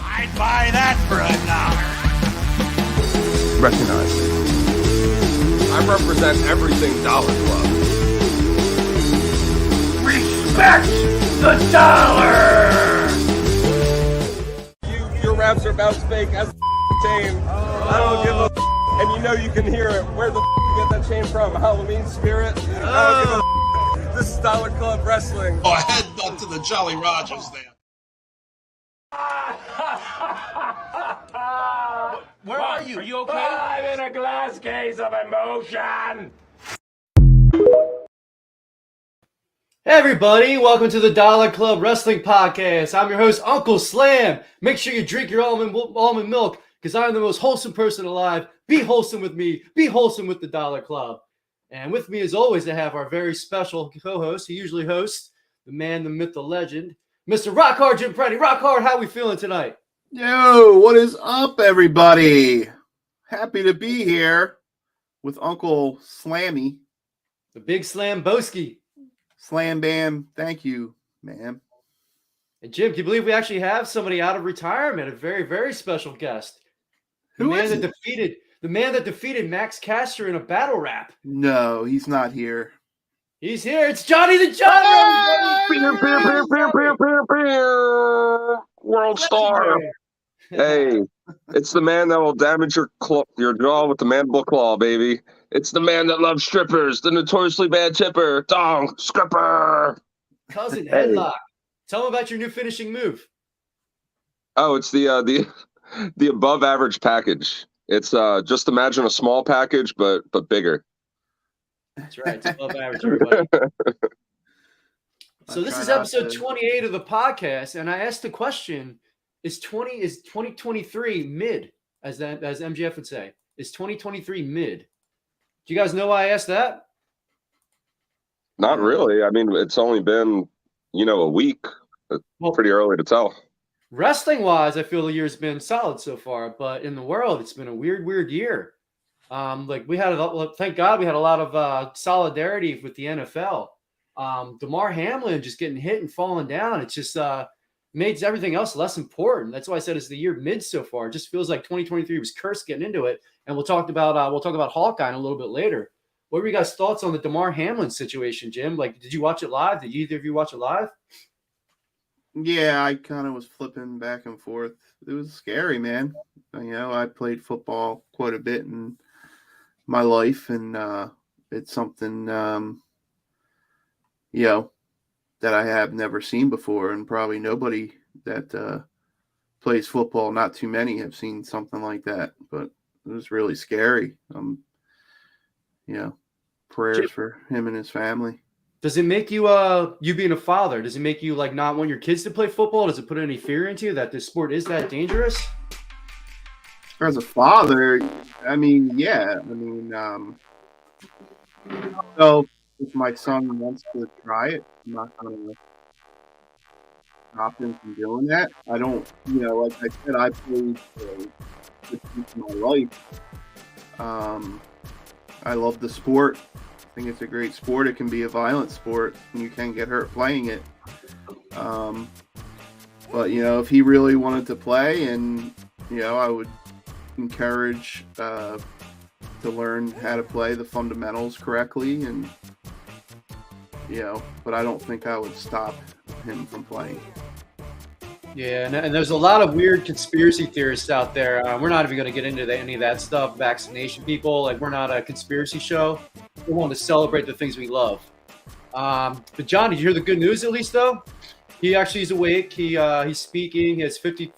I'd buy that for $1. Recognize. I represent everything Dollar Club. Respect the dollar! Your raps are about fake as chain. I don't give a and you know you can hear it. Where the you get that chain from? Halloween spirit? I don't give a This is Dollar Club Wrestling. Oh, head up to the Jolly Rogers there. Where are you? Are you okay? I'm in a glass case of emotion. Hey everybody, welcome to the Dollar Club Wrestling Podcast. I'm your host, Uncle Slam. Make sure you drink your almond milk, because I'm the most wholesome person alive. Be wholesome with me. Be wholesome with the Dollar Club. And with me, as always, I have our very special co-host. He usually hosts the man, the myth, the legend, Mr. Rock Hard Jim Prendy. Rock Hard, how we feeling tonight? Yo, what is up, everybody? Happy to be here with Uncle Slammy. The Big Slam Boski. Slam Bam, thank you, man. And Jim, can you believe we actually have somebody out of retirement? A very, very special guest. The Who man is that it? defeated Max Caster in a battle rap. No, he's not here. He's here. It's Johnny the John. World star. Hey, it's the man that will damage your jaw with the mandible claw, baby. It's the man that loves strippers, the notoriously bad tipper, dong, scripper. Cousin Headlock. Tell him about your new finishing move. Oh, it's the above average package. It's just imagine a small package, but bigger. That's right. It's above average, everybody. So this is episode 28 of the podcast, and I asked the question: Is 2023 mid? As MJF would say, is 2023 mid? Do you guys know why I asked that? Not really. I mean, it's only been, a week. It's pretty early to tell. Wrestling-wise, I feel the year's been solid so far, but in the world, it's been a weird year. Thank God we had a lot of solidarity with the NFL. Damar Hamlin just getting hit and falling down. It just made everything else less important. That's why I said it's the year mid so far. It just feels like 2023 was cursed getting into it. And we'll talk about Hawkeye in a little bit later. What were you guys' thoughts on the Damar Hamlin situation, Jim? Like, did you watch it live? Did either of you watch it live? Yeah, I kind of was flipping back and forth. It was scary, man. I played football quite a bit in my life, and it's something, that I have never seen before, and probably nobody that plays football, not too many, have seen something like that. But it was really scary. Prayers for him and his family. Does it make you, you being a father, does it make you like not want your kids to play football? Does it put any fear into you that this sport is that dangerous? As a father, I mean, yeah. So if my son wants to try it, I'm not going to stop him from doing that. I don't, like I said, I played for my life. I love the sport. I think it's a great sport. It can be a violent sport, and you can get hurt playing it. But if he really wanted to play, and I would encourage to learn how to play the fundamentals correctly, and but I don't think I would stop him from playing. Yeah, and there's a lot of weird conspiracy theorists out there. We're not even going to get into any of that stuff. Vaccination people, like, we're not a conspiracy show. We want to celebrate the things we love. But John, did you hear the good news at least, though? He actually is awake. He's speaking. He has 50%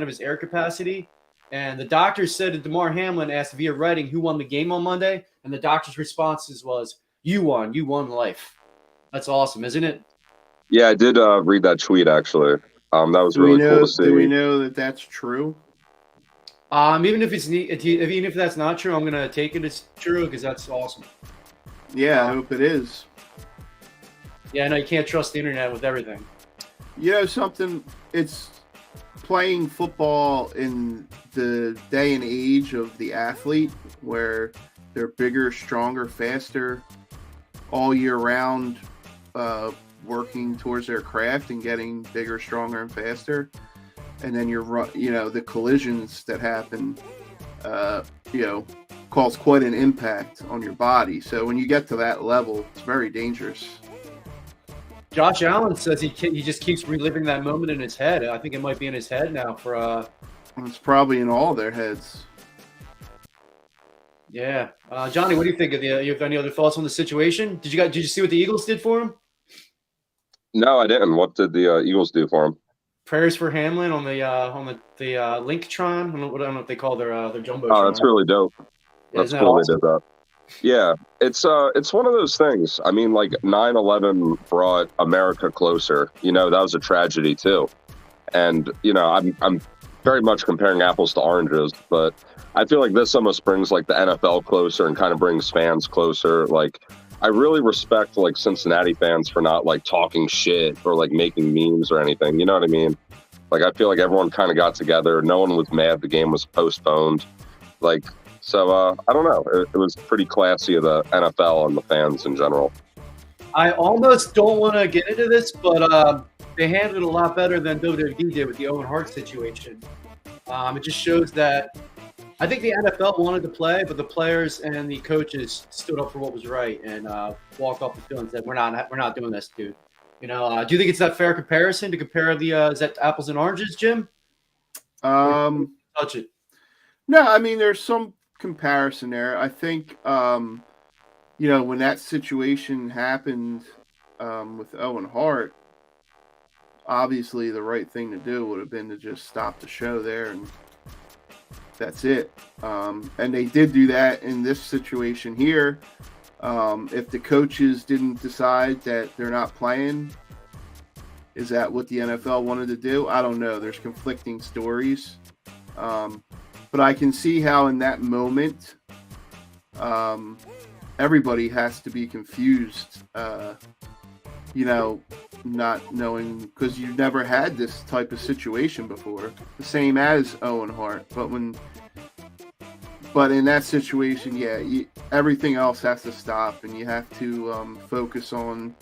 of his air capacity. And the doctor said that Damar Hamlin asked via writing who won the game on Monday, and the doctor's responses was, you won life. That's awesome, isn't it? Yeah, I did read that tweet, actually. That was really cool to see. Do we know that that's true? Even if that's not true, I'm gonna take it as true because that's awesome. Yeah, I hope it is. Yeah, I know you can't trust the internet with everything. Something. It's playing football in the day and age of the athlete, where they're bigger, stronger, faster, all year round. working towards their craft and getting bigger, stronger, and faster. And then the collisions that happen, cause quite an impact on your body. So when you get to that level, it's very dangerous. Josh Allen says he just keeps reliving that moment in his head. I think it might be in his head now for. It's probably in all their heads. Yeah, Johnny, what do you think of you have any other thoughts on the situation? Did you see what the Eagles did for him? No, I didn't. What did the Eagles do for him? Prayers for Hamlin on the Linktron. I don't know what they call their jumbotron. Oh, that's really dope. That's cool awesome? They did that. Yeah, it's one of those things. I mean, like 9/11 brought America closer. That was a tragedy too. And I'm very much comparing apples to oranges, but I feel like this almost brings like the NFL closer and kind of brings fans closer. Like, I really respect like Cincinnati fans for not like talking shit or like making memes or anything. You know what I mean? Like, I feel like everyone kind of got together. No one was mad the game was postponed. Like, so I don't know. It was pretty classy of the NFL and the fans in general. I almost don't want to get into this, but they handled it a lot better than WWE did with the Owen Hart situation. It just shows that I think the NFL wanted to play, but the players and the coaches stood up for what was right and walked off the field and said, "We're not doing this, dude." Do you think it's that fair comparison to compare is that apples and oranges, Jim? Touch it. No, I mean there's some comparison there. I think when that situation happened with Owen Hart, obviously the right thing to do would have been to just stop the show there and that's it. And they did do that in this situation here. If the coaches didn't decide that they're not playing, is that what the NFL wanted to do? I don't know. There's conflicting stories. But I can see how in that moment, everybody has to be confused, not knowing, because you've never had this type of situation before, the same as Owen Hart. But in that situation, everything else has to stop, and you have to focus on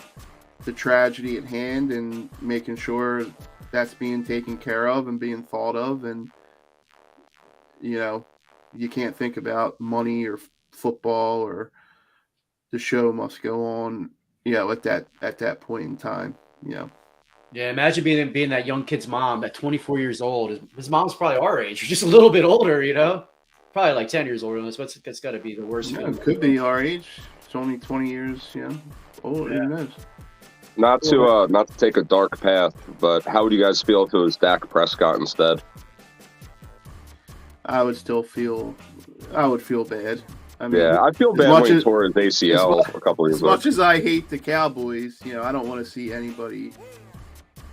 the tragedy at hand and making sure that's being taken care of and being thought of. And you can't think about money or football, or the show must go on, at that point in time, Yeah, imagine being that young kid's mom at 24 years old. His mom's probably our age, just a little bit older, probably like 10 years older than us. It's got to be the worst. Yeah, it could be our age. It's only 20 years, older. Who knows? Not to take a dark path, but how would you guys feel if it was Dak Prescott instead? I would feel bad. I mean, I feel bad when he tore his ACL a couple of years ago. As much as I hate the Cowboys, I don't want to see anybody.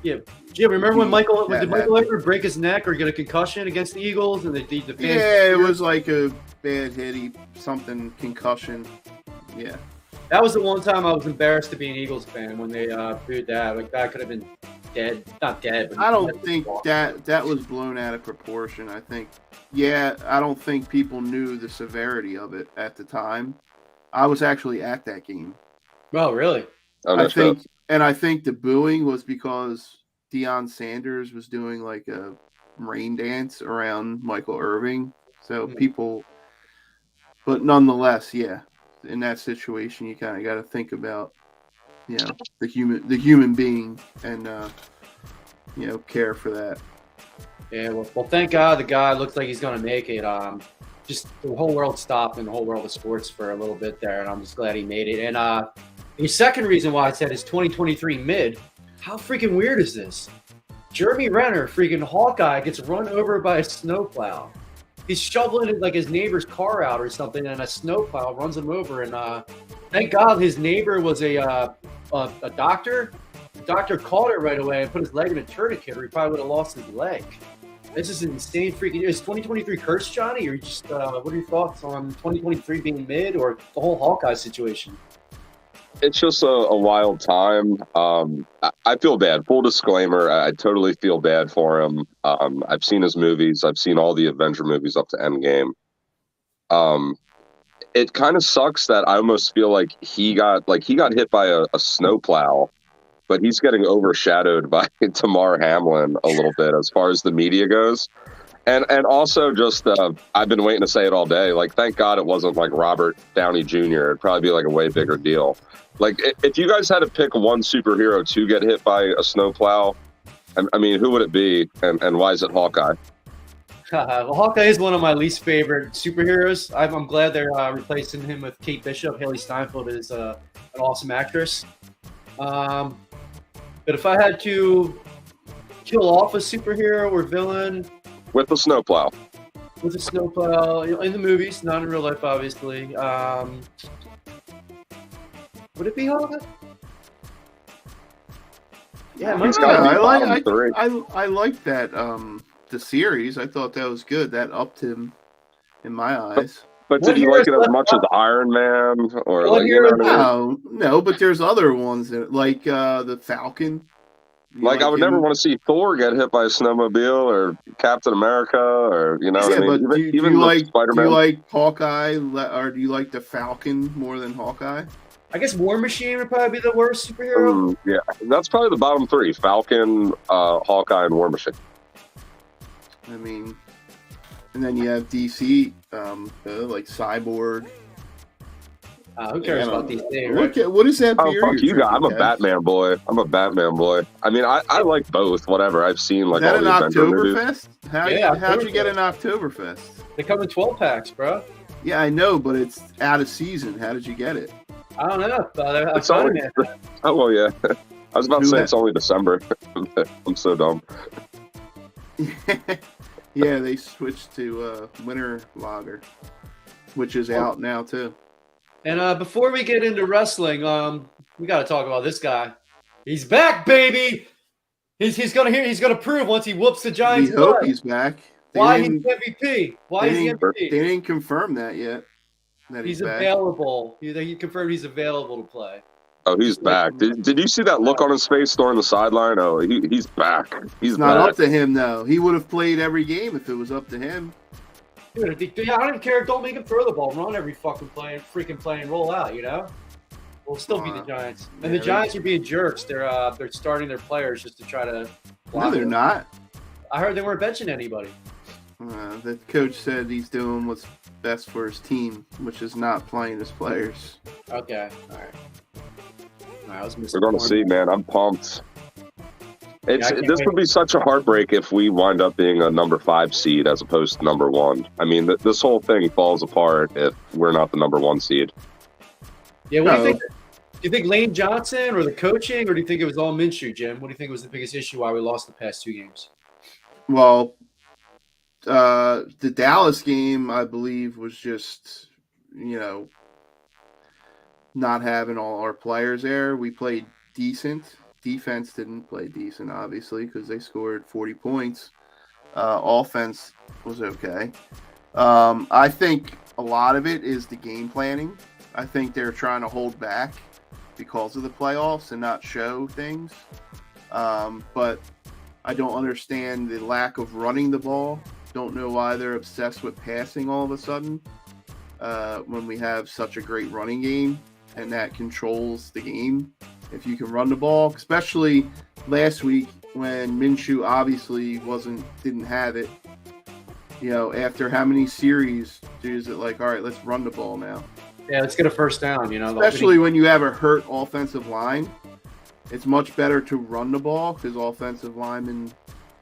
Yeah, Jim, remember when Michael ever break his neck or get a concussion against the Eagles and the fans? Yeah, it was like a bad hit, concussion. Yeah. That was the one time I was embarrassed to be an Eagles fan when they booed that. Like, that could have been dead. Not dead, but I don't think that was blown out of proportion. I think, I don't think people knew the severity of it at the time. I was actually at that game. Oh, really? I think the booing was because Deion Sanders was doing like a rain dance around Michael Irving. So people, but nonetheless, in that situation, you kind of got to think about, the human being and, care for that. Yeah, well, thank God the guy looks like he's going to make it. Just the whole world stopped in the whole world of sports for a little bit there, and I'm just glad he made it. And the second reason why I said is 2023 mid. How freaking weird is this? Jeremy Renner, freaking Hawkeye, gets run over by a snowplow. He's shoveling like his neighbor's car out or something, and a snowplow runs him over. And thank God his neighbor was a doctor. The doctor caught it right away and put his leg in a tourniquet, or he probably would have lost his leg. This is insane freaking. Is 2023 cursed, Johnny? Or just what are your thoughts on 2023 being mid, or the whole Hawkeye situation? It's just a wild time. I feel bad. Full disclaimer, I totally feel bad for him. I've seen his movies. I've seen all the Avenger movies up to Endgame. It kind of sucks that I almost feel like he got hit by a snowplow but he's getting overshadowed by Damar Hamlin a little bit as far as the media goes. And also just, I've been waiting to say it all day. Like, thank God it wasn't like Robert Downey Jr. It'd probably be like a way bigger deal. Like, if you guys had to pick one superhero to get hit by a snowplow, I mean, who would it be, and why is it Hawkeye? Well, Hawkeye is one of my least favorite superheroes. I'm glad they're replacing him with Kate Bishop. Haley Steinfeld is an awesome actress. But if I had to kill off a superhero or villain With the snowplow. with a snowplow in the movies, not in real life, obviously, would it be Hawkeye? Yeah, He's gotta be bottom I three. like that the series. I thought that was good. That upped him in my eyes. But What did you hero like is it as left much as Iron Man? Or, What like, you hero know what I mean? No, but there's other ones that, like the Falcon. You Like, I would him? never want to see Thor get hit by a snowmobile or Captain America or, you know what I Yeah, mean? but do you Even like Spider-Man. do you like Hawkeye or do you like the Falcon more than Hawkeye? I guess War Machine would probably be the worst superhero. Yeah, that's probably the bottom three: Falcon, Hawkeye, and War Machine. I mean, and then you have DC, like Cyborg. Who cares about these things? Right? Look at what is that? Oh, beer fuck you're you, guy! I'm a drinking, Kev? Batman boy. I mean, I like both. Whatever. I've seen like Is that all an the Avenger movies. Oktoberfest? How'd you get an Oktoberfest? They come in 12 packs, bro. Yeah, I know, but it's out of season. How did you get it? I don't know. It's only, oh well, yeah. I was about to Who say ha- it's only December. I'm so dumb. Yeah, they switched to Winter Lager, which is out now too. And before we get into wrestling, we got to talk about this guy. He's back, baby. He's gonna prove once he whoops the We Giants' hope butt. he's back. Why he's MVP? Why they he's didn't- MVP? They didn't confirm that yet. That He's back. available. He confirmed he's available to play. Oh, he's back. Did you see that look on his face during the sideline? Oh, he's back. He's It's not back. up to him though. He would have played every game if it was up to him. Dude, I don't even care. Don't make him throw the ball. Run every fucking play and roll out. You know. We'll still be the Giants, and the yeah, Giants are being jerks. They're starting their players just to try to. No, they're not. I heard they weren't benching anybody. The coach said he's doing what's best for his team, which is not playing his players. Okay, all right. I was We're going to see, man. I'm pumped. I can't This wait. would be such a heartbreak if we wind up being a number 5 seed as opposed to number 1. I mean, this whole thing falls apart if we're not the number 1 seed. Yeah, what do you No. think? Do you think Lane Johnson or the coaching, or do you think it was all Minshew, Jim? What do you think was the biggest issue why we lost the past 2 games? Well, the Dallas game, I believe, was just, not having all our players there. We played decent. Defense didn't play decent, obviously, because they scored 40 points. Offense was okay. I think a lot of it is the game planning. I think they're trying to hold back because of the playoffs and not show things. But I don't understand the lack of running the ball. Don't know why they're obsessed with passing all of a sudden when we have such a great running game, and that controls the game. If you can run the ball, especially last week when Minshew obviously didn't have it. After how many series is it like, all right, let's run the ball now? Yeah, let's get a first down. Especially when you have a hurt offensive line, it's much better to run the ball because offensive linemen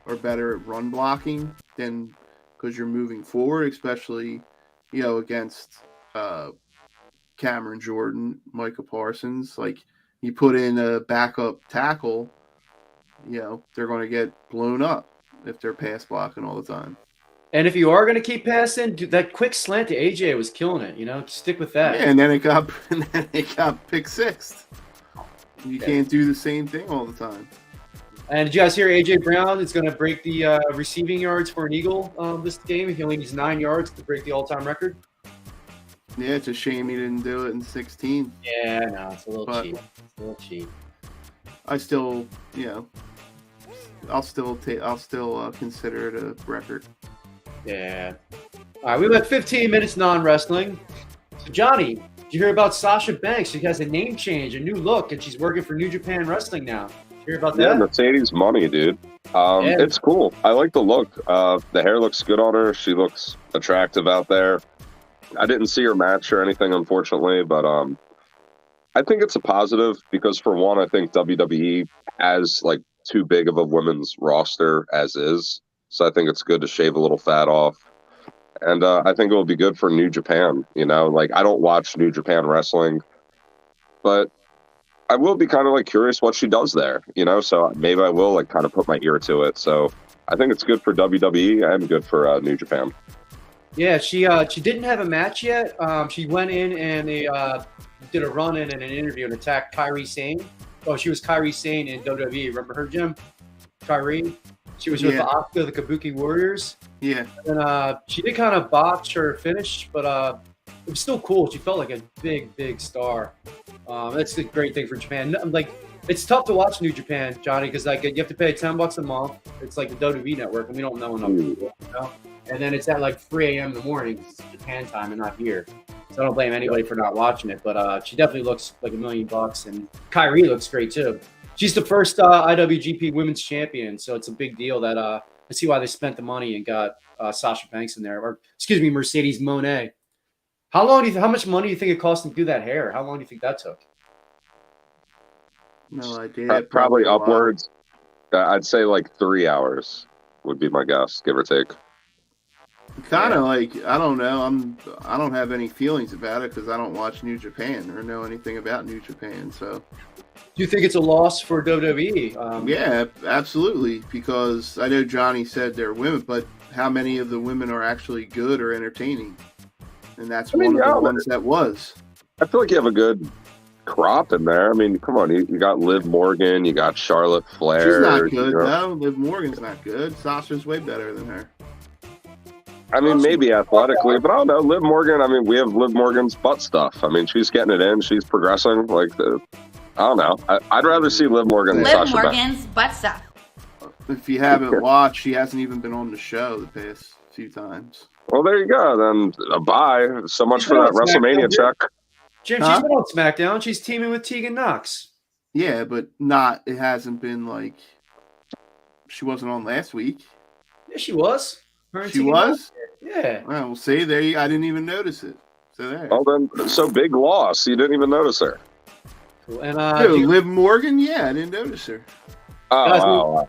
are better at run blocking than because you're moving forward, especially, against Cameron Jordan, Micah Parsons. Like, you put in a backup tackle, they're going to get blown up if they're pass blocking all the time. And if you are going to keep passing, dude, that quick slant to AJ was killing it. Stick with that. Yeah, and then it got pick sixth. You can't do the same thing all the time. And did you guys hear AJ Brown is going to break the receiving yards for an Eagle this game? He only needs 9 yards to break the all-time record. Yeah, it's a shame he didn't do it in 16. Yeah, no, it's a little cheap. It's a little cheap. I still, I'll still consider it a record. Yeah. All right, we went 15 minutes non-wrestling. So Johnny Did you hear about Sasha Banks? She has a name change, a new look, and she's working for New Japan Wrestling now. Did you hear about that? Yeah, Mercedes money, dude. It's cool. I like the look. The hair looks good on her. She looks attractive out there. I didn't see her match or anything, unfortunately, but I think it's a positive because, for one, I think WWE has like too big of a women's roster as is. So I think it's good to shave a little fat off. And I think it will be good for New Japan. You know, like, I don't watch New Japan wrestling, but I will be kind of like curious what she does there, you know, so maybe I will like kind of put my ear to it. So I think it's good for WWE and good for New Japan. Yeah, she didn't have a match yet. She went in and they did a run-in and an interview and attacked Kairi Sane. Oh, she was Kairi Sane in WWE. Remember her, Jim? Kairi? She was with the Asuka, the Kabuki Warriors. Yeah. And she did kind of botch her finish, but it was still cool. She felt like a big star. That's the great thing for Japan. Like, it's tough to watch New Japan, Johnny, because like you have to pay $10 a month. It's like the WWE network, and we don't know enough people, you know? And then it's at like 3 a.m. in the morning. It's Japan time and not here. So I don't blame anybody for not watching it. But she definitely looks like $1 million, and Kyrie looks great too. She's the first IWGP Women's Champion, so it's a big deal that I see why they spent the money and got Sasha Banks in there, or excuse me, Mercedes Moné. How much money do you think it cost them to do that hair? How long do you think that took? No idea. Probably upwards. I'd say like 3 hours would be my guess, give or take. Kind of like, I don't know. I don't have any feelings about it because I don't watch New Japan or know anything about New Japan. So, do you think it's a loss for WWE? Yeah, absolutely. Because I know Johnny said they're women, but how many of the women are actually good or entertaining? And that's one of the ones that was. I feel like you have a good crop in there. I mean, come on, you got Liv Morgan, you got Charlotte Flair. She's not good, no. Liv Morgan's not good. Sasha's way better than her. I mean, maybe athletically, but I don't know. Liv Morgan, I mean, we have Liv Morgan's butt stuff. I mean, she's getting it in. She's progressing. Like, I don't know. I'd rather see Liv Morgan than Sasha Liv Morgan's butt stuff. If you haven't watched, she hasn't even been on the show the past few times. Well, there you go. Then bye. So much for that WrestleMania check. Jim, she's been on SmackDown. She's teaming with Tegan Knox. Yeah, but it hasn't been like, she wasn't on last week. Yeah, she was. She was? Yeah. Well, see, I didn't even notice it. So there. Well, then, so big loss. You didn't even notice her. Cool. And Liv Morgan? Yeah, I didn't notice her. Oh, wow.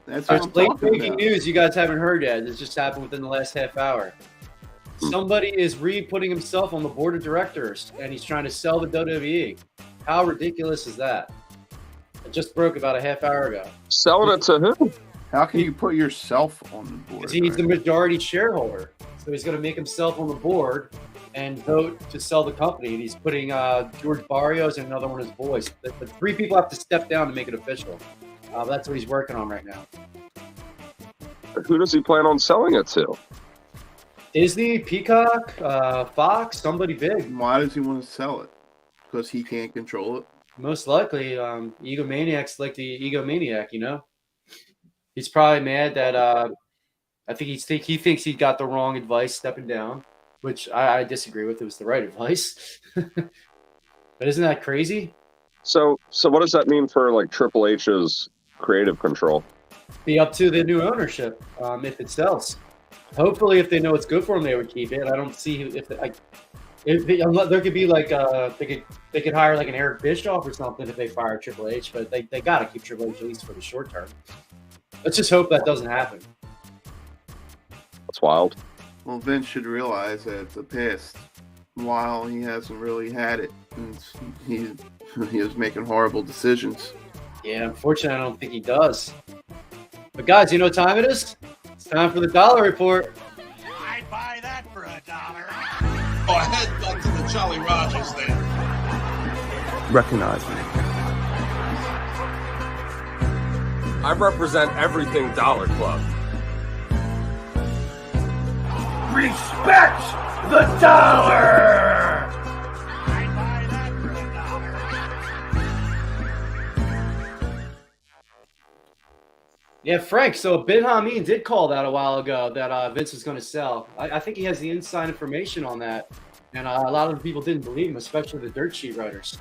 That's late breaking news you guys haven't heard yet. This just happened within the last half hour. Somebody is putting himself on the board of directors, and he's trying to sell the WWE. How ridiculous is that? It just broke about a half hour ago. Selling it to who? How can you put yourself on the board? Because he's the majority shareholder. So he's going to make himself on the board and vote to sell the company. And he's putting George Barrios and another one of his boys. The 3 people have to step down to make it official. That's what he's working on right now. Who does he plan on selling it to? Disney, Peacock, Fox, somebody big. Why does he want to sell it? Because he can't control it? Most likely, egomaniacs like the egomaniac, you know? He's probably mad that I think he thinks he got the wrong advice stepping down, which I disagree with. It was the right advice. But isn't that crazy? So what does that mean for like Triple H's creative control? Be up to the new ownership if it sells. Hopefully, if they know it's good for them, they would keep it. I don't see if there could be like they could hire like an Eric Bischoff or something if they fire Triple H, but they got to keep Triple H at least for the short term. Let's just hope that doesn't happen. That's wild. Well, Vince should realize that the past while he hasn't really had it. He was making horrible decisions. Yeah, unfortunately, I don't think he does. But guys, you know what time it is? It's time for the Dollar Report. I'd buy that for $1. Oh, head back to the Jolly Rogers then. Recognize me. I represent everything Dollar Club. Respect the dollar! Yeah, Frank, so Ben Hameen did call that a while ago that Vince was going to sell. I think he has the inside information on that. And a lot of the people didn't believe him, especially the dirt sheet writers.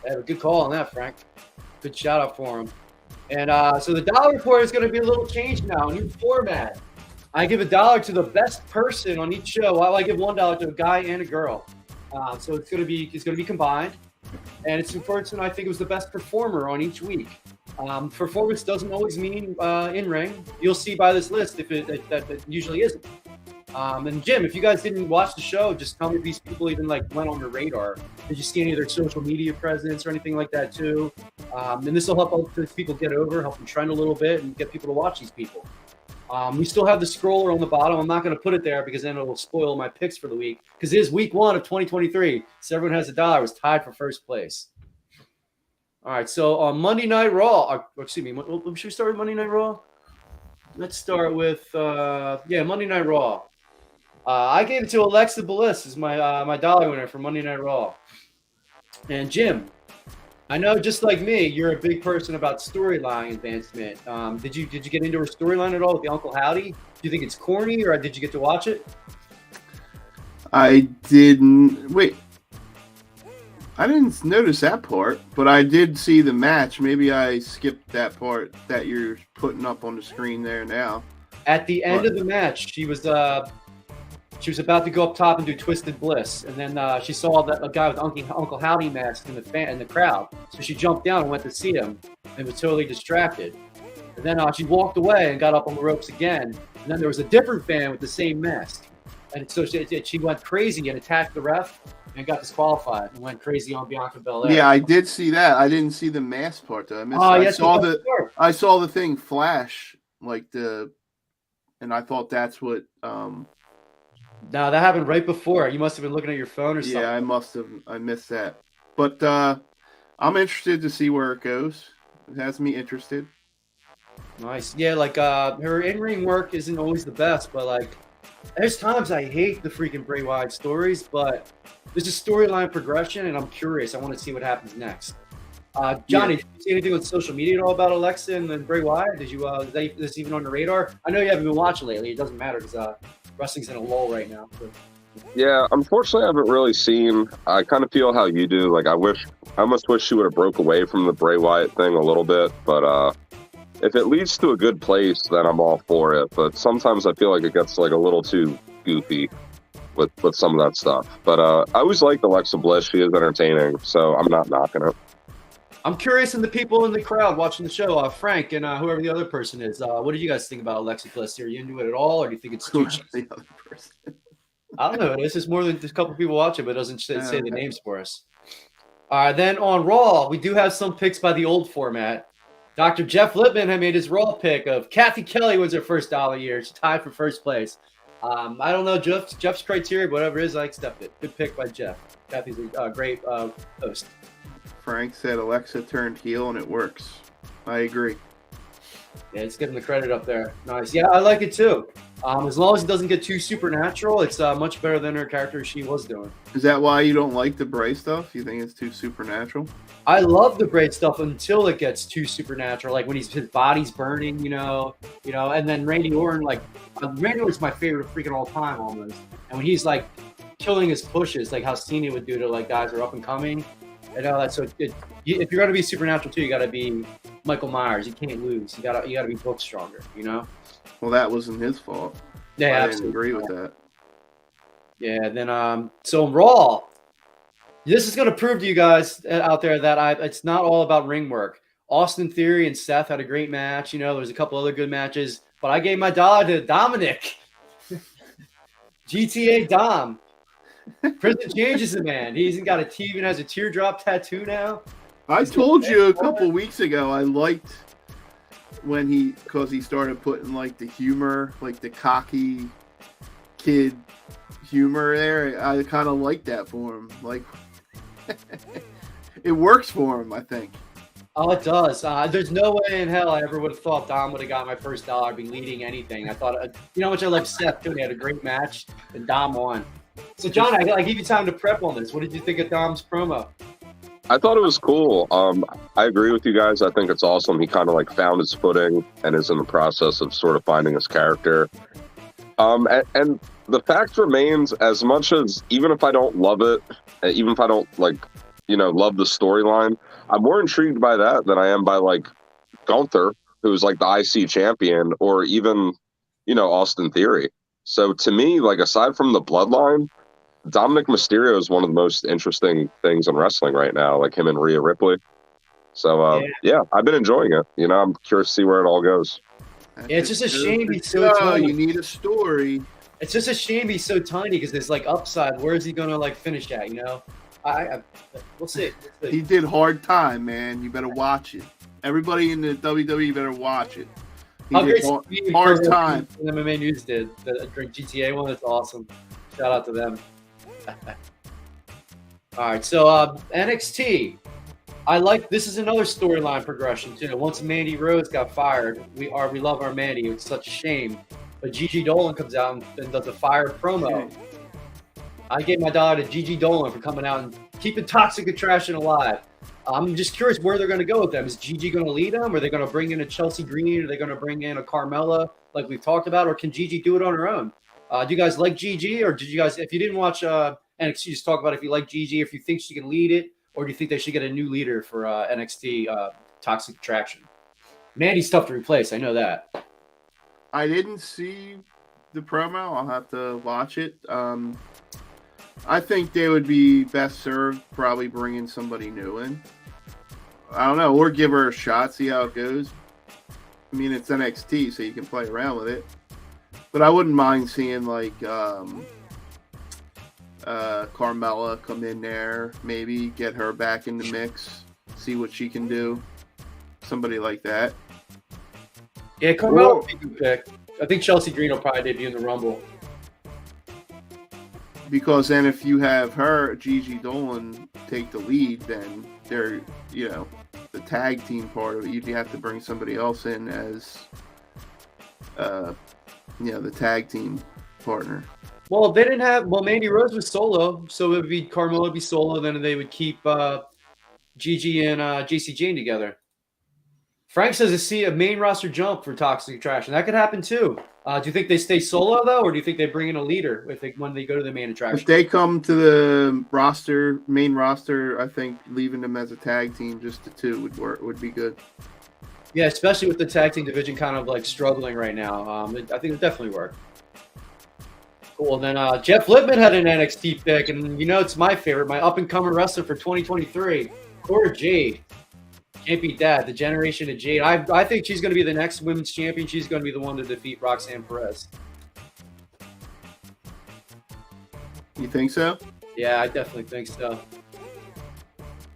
They had a good call on that, Frank. Good shout out for him. And so the dollar report is going to be a little changed now, new format. I give $1 to the best person on each show, while I give $1 to a guy and a girl. So it's going to be combined, and it's the person I think was the best performer on each week. Performance doesn't always mean in ring. You'll see by this list if that usually isn't. And Jim, if you guys didn't watch the show, just tell me if these people even like went on your radar. Did you see any of their social media presence or anything like that too? And this will help people get over, help them trend a little bit, and get people to watch these people. We still have the scroller on the bottom. I'm not going to put it there because then it will spoil my picks for the week. Because it is week 1 of 2023. So everyone has $1. Was tied for first place. All right. So on Monday Night Raw, should we start with Monday Night Raw? Let's start with Monday Night Raw. I gave it to Alexa Bliss as my dollar winner for Monday Night Raw. And Jim, I know just like me, you're a big person about storyline advancement. Did you get into her storyline at all with the Uncle Howdy? Do you think it's corny, or did you get to watch it? I didn't. Wait. I didn't notice that part, but I did see the match. Maybe I skipped that part that you're putting up on the screen there now. At the end of the match, she was about to go up top and do Twisted Bliss, and then she saw a guy with Uncle Howdy mask in the crowd. So she jumped down and went to see him, and was totally distracted. And then she walked away and got up on the ropes again. And then there was a different fan with the same mask, and so she went crazy and attacked the ref and got disqualified and went crazy on Bianca Belair. Yeah, I did see that. I didn't see the mask part though. I saw the thing flash and I thought that's what. No, that happened right before. You must have been looking at your phone or something. Yeah, I must have. I missed that. But I'm interested to see where it goes. It has me interested. Nice. Yeah, her in-ring work isn't always the best, but there's times I hate the freaking Bray Wyatt stories, but there's a storyline progression, and I'm curious. I want to see what happens next. Johnny, did you see anything on social media at all about Alexa and Bray Wyatt? Did you is this even on your radar? I know you haven't been watching lately. It doesn't matter because wrestling's in a lull right now. So. Yeah, unfortunately, I haven't really seen. I kind of feel how you do. I almost wish she would have broke away from the Bray Wyatt thing a little bit. But if it leads to a good place, then I'm all for it. But sometimes I feel like it gets a little too goofy with some of that stuff. But I always liked Alexa Bliss. She is entertaining, so I'm not knocking it. I'm curious, and the people in the crowd watching the show, Frank and whoever the other person is, what did you guys think about Alexa Bliss? Are you into it at all, or do you think it's too cheap? The other person? I don't know. This is more than just a couple people watching, but it doesn't say the names for us. All right, then on Raw, we do have some picks by the old format. Dr. Jeff Lippman had made his Raw pick of Kathy Kelly was her first dollar year. She tied for first place. I don't know Jeff's criteria, but whatever it is, I accept it. Good pick by Jeff. Kathy's a great host. Frank said Alexa turned heel, and it works. I agree. Yeah, let's give him the credit up there. Nice. Yeah, I like it too. As long as it doesn't get too supernatural, it's much better than her character she was doing. Is that why you don't like the Bray stuff? You think it's too supernatural? I love the Bray stuff until it gets too supernatural, like when his body's burning, and then Randy Orton, Randy Orton's my favorite freaking all time almost. And when he's killing his pushes, like how Cena would do to guys who are up and coming. And all that. So if you're going to be supernatural too, you got to be Michael Myers. You can't lose. You got to be booked stronger. Well, that wasn't his fault. Yeah, I didn't agree with that. Yeah. Then so Raw, this is going to prove to you guys out there that it's not all about ring work. Austin Theory and Seth had a great match. There's a couple other good matches, but I gave my dollar to Dominic. GTA Dom. Prison changes the man. He even has a teardrop tattoo now. I told you a couple weeks ago I liked because he started putting the humor, the cocky kid humor there. I kind of like that for him. It works for him, I think. Oh, it does. There's no way in hell I ever would have thought Dom would have got my first dollar. I'd be leading anything. I thought, how much I love Seth too. He had a great match, and Dom won. So, John, I give you time to prep on this. What did you think of Dom's promo? I thought it was cool. I agree with you guys. I think it's awesome. He kind of found his footing and is in the process of sort of finding his character. And the fact remains, as much as even if I don't love it, even if I don't love the storyline, I'm more intrigued by that than I am by like Gunther, who's like the IC champion, or even Austin Theory. So to me, like aside from the bloodline, Dominic Mysterio is one of the most interesting things in wrestling right now, like him and Rhea Ripley. So yeah, I've been enjoying it. I'm curious to see where it all goes. Yeah, it's just a shame he's so tiny. You need a story. It's just a shame he's so tiny because there's like upside. Where is he gonna like finish at? We'll see. He did Hard Time, man. You better watch it. Everybody in the WWE better watch it. He did Hard Time. The MMA News did the GTA one. It's awesome. Shout out to them. All right, so NXT. This is another storyline progression too. Once Mandy Rose got fired, we love our Mandy. It's such a shame, but Gigi Dolan comes out and does a fire promo. I gave my dollar to Gigi Dolan for coming out and keeping Toxic Attraction alive. I'm just curious where they're going to go with them. Is Gigi going to lead them? Are they going to bring in a Chelsea Green? Are they going to bring in a Carmella like we've talked about, or can Gigi do it on her own? Do you guys like Gigi, or did you guys, if you didn't watch NXT, just talk about if you like Gigi, if you think she can lead it, or do you think they should get a new leader for NXT Toxic Attraction? Mandy's tough to replace. I know that. I didn't see the promo. I'll have to watch it. I think they would be best served probably bringing somebody new in. I don't know, or give her a shot, see how it goes. I mean, it's NXT, so you can play around with it. But I wouldn't mind seeing like Carmella come in there, maybe get her back in the mix, see what she can do. Somebody like that. Yeah, Carmella would be a good pick. I think Chelsea Green will probably debut in the Rumble. Because then if you have her, Gigi Dolan, take the lead, then they're, the tag team part of it. You'd have to bring somebody else in as, the tag team partner. Well, they didn't have. Well, Mandy Rose was solo, so it would be Carmella would be solo. Then they would keep Gigi and JC Jane together. Frank says to see a main roster jump for Toxic Attraction. That could happen too. Do you think they stay solo though, or do you think they bring in a leader when they go to the main attraction? If they come to the main roster, I think leaving them as a tag team, just the two would be good. Yeah, especially with the tag team division kind of like struggling right now. I think it would definitely work. Cool. Then Jeff Lippman had an NXT pick, and it's my favorite, my up-and-coming wrestler for 2023, Cora Jade. Can't beat that. The generation of Jade. I think she's going to be the next women's champion. She's going to be the one to defeat Roxanne Perez. You think so? Yeah, I definitely think so.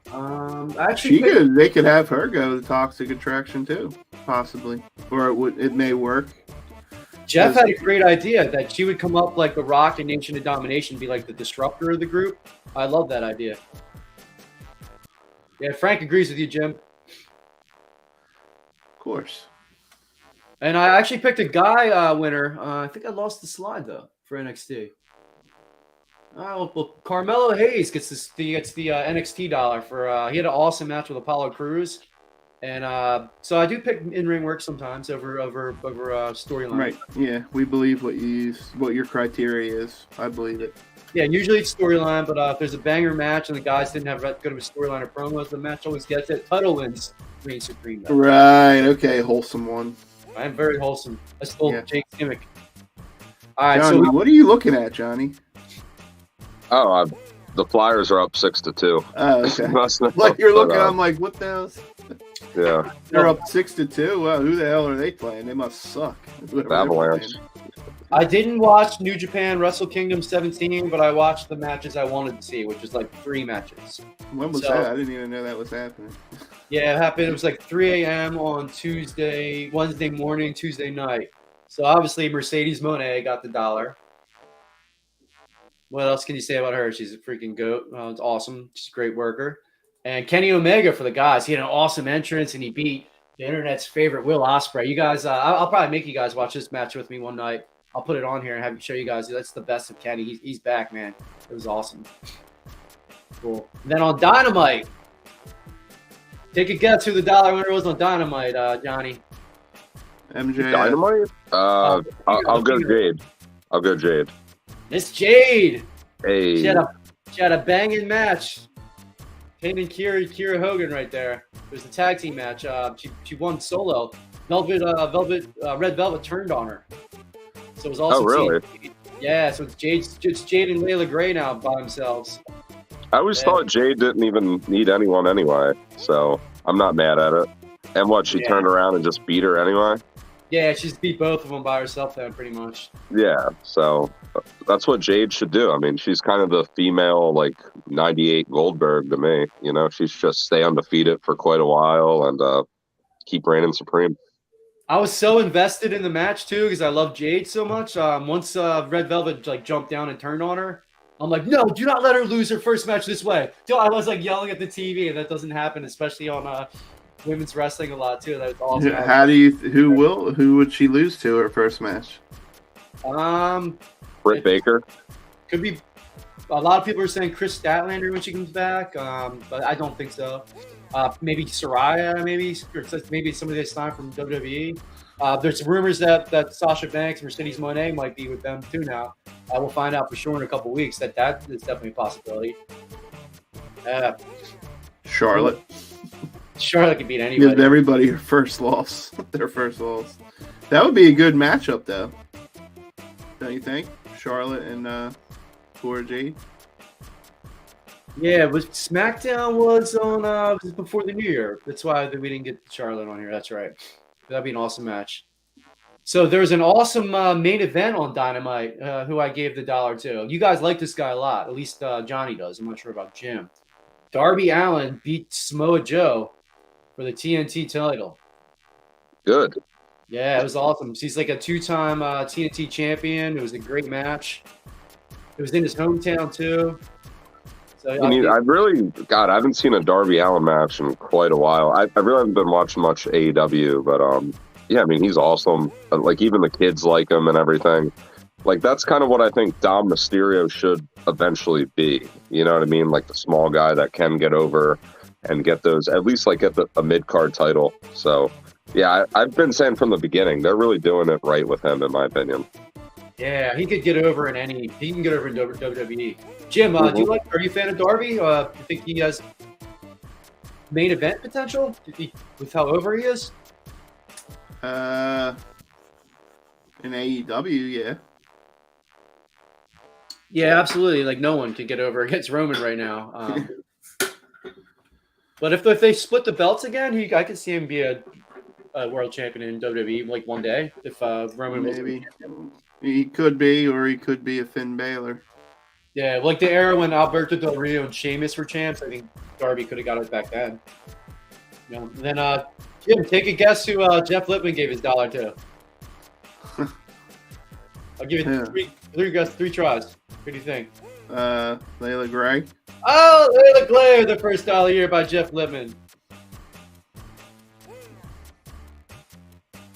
They could have her go to Toxic Attraction too, possibly, or it may work. Jeff had a great idea that she would come up like The Rock in Nation of Domination, be like the disruptor of the group. I love that idea. Yeah, Frank agrees with you, Jim. Of course. And I actually picked a guy winner. I think I lost the slide though for NXT. Well, Carmelo Hayes gets the NXT dollar for he had an awesome match with Apollo Crews, and so I do pick in-ring work sometimes over storyline. Right. Yeah, we believe what your criteria is. I believe it. Yeah, usually it's storyline, but if there's a banger match and the guys didn't have that good of a storyline or promos, the match always gets it. Title wins. Reign Supreme. Though. Right. Okay. Wholesome one. I'm very wholesome. I stole Jake's gimmick. All right. Johnny, what are you looking at, Johnny? Oh, the Flyers are up 6-2. Oh, okay. Like you're looking, I'm like, what the hell? Yeah. They're up 6-2. Wow, who the hell are they playing? They must suck. Avalanche. I didn't watch New Japan Wrestle Kingdom 17, but I watched the matches I wanted to see, which is like 3 matches. When was that? I didn't even know that was happening. Yeah, it happened. It was like 3 a.m. on Wednesday morning, Tuesday night. So obviously Mercedes Moné got the dollar. What else can you say about her? She's a freaking goat. It's awesome. She's a great worker. And Kenny Omega for the guys. He had an awesome entrance, and he beat the internet's favorite Will Ospreay. You guys, I'll probably make you guys watch this match with me one night. I'll put it on here and have you show you guys. That's the best of Kenny. He's back, man. It was awesome. Cool. And then on Dynamite, take a guess who the dollar winner was on Dynamite, Johnny. MJ. Dynamite? I'll go Jade. Miss Jade. Hey, She had a banging match. Kane and Kira Hogan right there. It was a tag team match. She won solo. Red Velvet turned on her. So it was also really? Yeah, so it's Jade and Layla Gray now by themselves. I always thought Jade didn't even need anyone anyway, so I'm not mad at it. And what, she turned around and just beat her anyway? Yeah, she's beat both of them by herself then, pretty much. Yeah, so that's what Jade should do. I mean, she's kind of the female, 98 Goldberg to me. You know, she's just stay undefeated for quite a while and keep reigning supreme. I was so invested in the match, too, because I love Jade so much. Once Red Velvet, jumped down and turned on her, I'm like, no, do not let her lose her first match this way. I was, yelling at the TV, and that doesn't happen, especially on women's wrestling a lot, too. That was awesome. Who would she lose to her first match? Britt Baker? Could be. A lot of people are saying Chris Statlander when she comes back, but I don't think so. Maybe Saraya, maybe somebody that's signed from WWE. There's rumors that Sasha Banks, Mercedes Moné might be with them too now. We'll find out for sure in a couple weeks that is definitely a possibility. Charlotte can beat anybody. Give everybody their first loss. That would be a good matchup, though. Don't you think? Charlotte and poor Jade. Yeah, but SmackDown was on before the New Year. That's why we didn't get Charlotte on here. That's right. That'd be an awesome match. So there's an awesome main event on Dynamite who I gave the $1 to. You guys like this guy a lot. At least Johnny does. I'm not sure about Jim. Darby Allin beat Samoa Joe for the TNT title. Good. Yeah, it was awesome. He's like a 2-time TNT champion. It was a great match. It was in his hometown, too. So, I haven't seen a Darby Allin match in quite a while. I really haven't been watching much AEW, but yeah, I mean, he's awesome. Even the kids like him and everything. That's kind of what I think Dom Mysterio should eventually be. You know what I mean? The small guy that can get over and get those, at least get a mid-card title. So, yeah, I've been saying from the beginning, they're really doing it right with him, in my opinion. Yeah, he could get over he can get over in WWE. Jim, are you a fan of Darby? You think he has main event potential with how over he is? In AEW, yeah. Yeah, absolutely. No one could get over against Roman right now. But if they split the belts again, I could see him be a world champion in WWE one day. If Roman maybe he could be, or he could be a Finn Balor. Yeah, the era when Alberto Del Rio and Sheamus were champs. I think Darby could have got it back then. Then Jim, take a guess who Jeff Lippman gave his $1 to. I'll give it three tries. What do you think? Layla Gray. Oh, Layla Gray, the first $1 here by Jeff Lippman.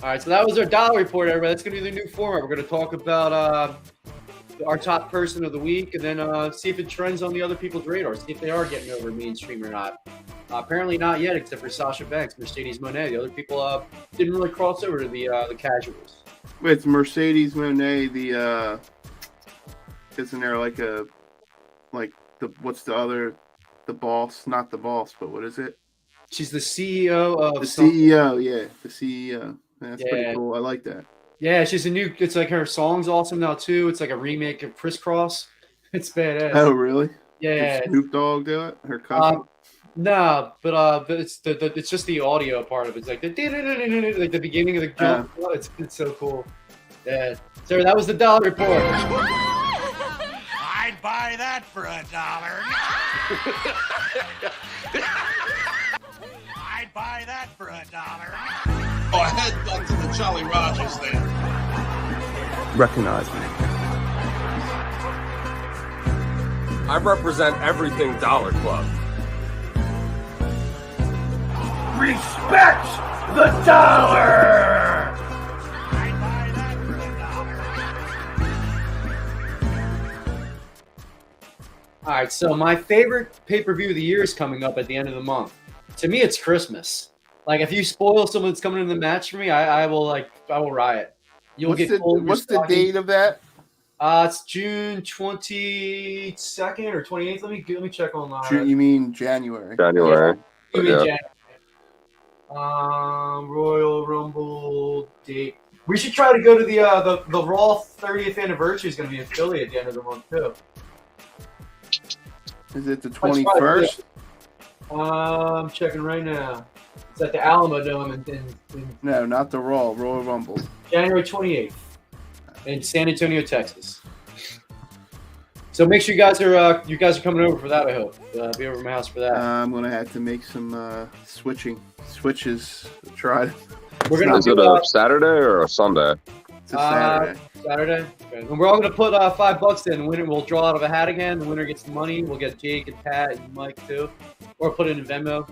All right, so that was our $1 report, everybody. That's going to be the new format. We're going to talk about our top person of the week and then see if it trends on the other people's radar, see if they are getting over mainstream or not. Apparently not yet, except for Sasha Banks, Mercedes Moné. The other people didn't really cross over to the casuals. With Mercedes Moné, isn't there what's the other, the boss? Not the boss, but what is it? She's the CEO of... The CEO, yeah. The CEO. That's pretty cool. I like that. Yeah, she's it's her song's awesome now, too. It's a remake of Crisscross. It's badass. Oh, really? Yeah. Did Snoop Dogg do it? Her cousin? No, but it's it's just the audio part of it. It's the beginning of the jump. It's so cool. Yeah. So that was the $1 report. I'd buy that for $1. I'd buy that for $1. Oh, I head back to the Jolly Rogers there. Recognize me. I represent everything Dollar Club. Respect the dollar! I'd buy that for $1. All right, so my favorite pay-per-view of the year is coming up at the end of the month. To me, it's Christmas. If you spoil someone that's coming in the match for me, I will riot. You'll What's the date of that? It's June 22nd or 28th. Let me check online. You mean January? January. You mean Yeah. January. Royal Rumble date. We should try to go to the Raw 30th anniversary is going to be in Philly at the end of the month too. Is it the 21st? I'm checking right now. It's at the Alamo Dome in No, not the Royal Rumble. January 28th in San Antonio, Texas. So make sure you guys are coming over for that. I hope be over at my house for that. I'm gonna have to make some switches. Try. Is it a Saturday or a Sunday? It's a Saturday. Saturday. Okay. And we're all gonna put $5 in. The winner will draw out of a hat again. The winner gets the money. We'll get Jake and Pat and Mike too, or put it in Venmo.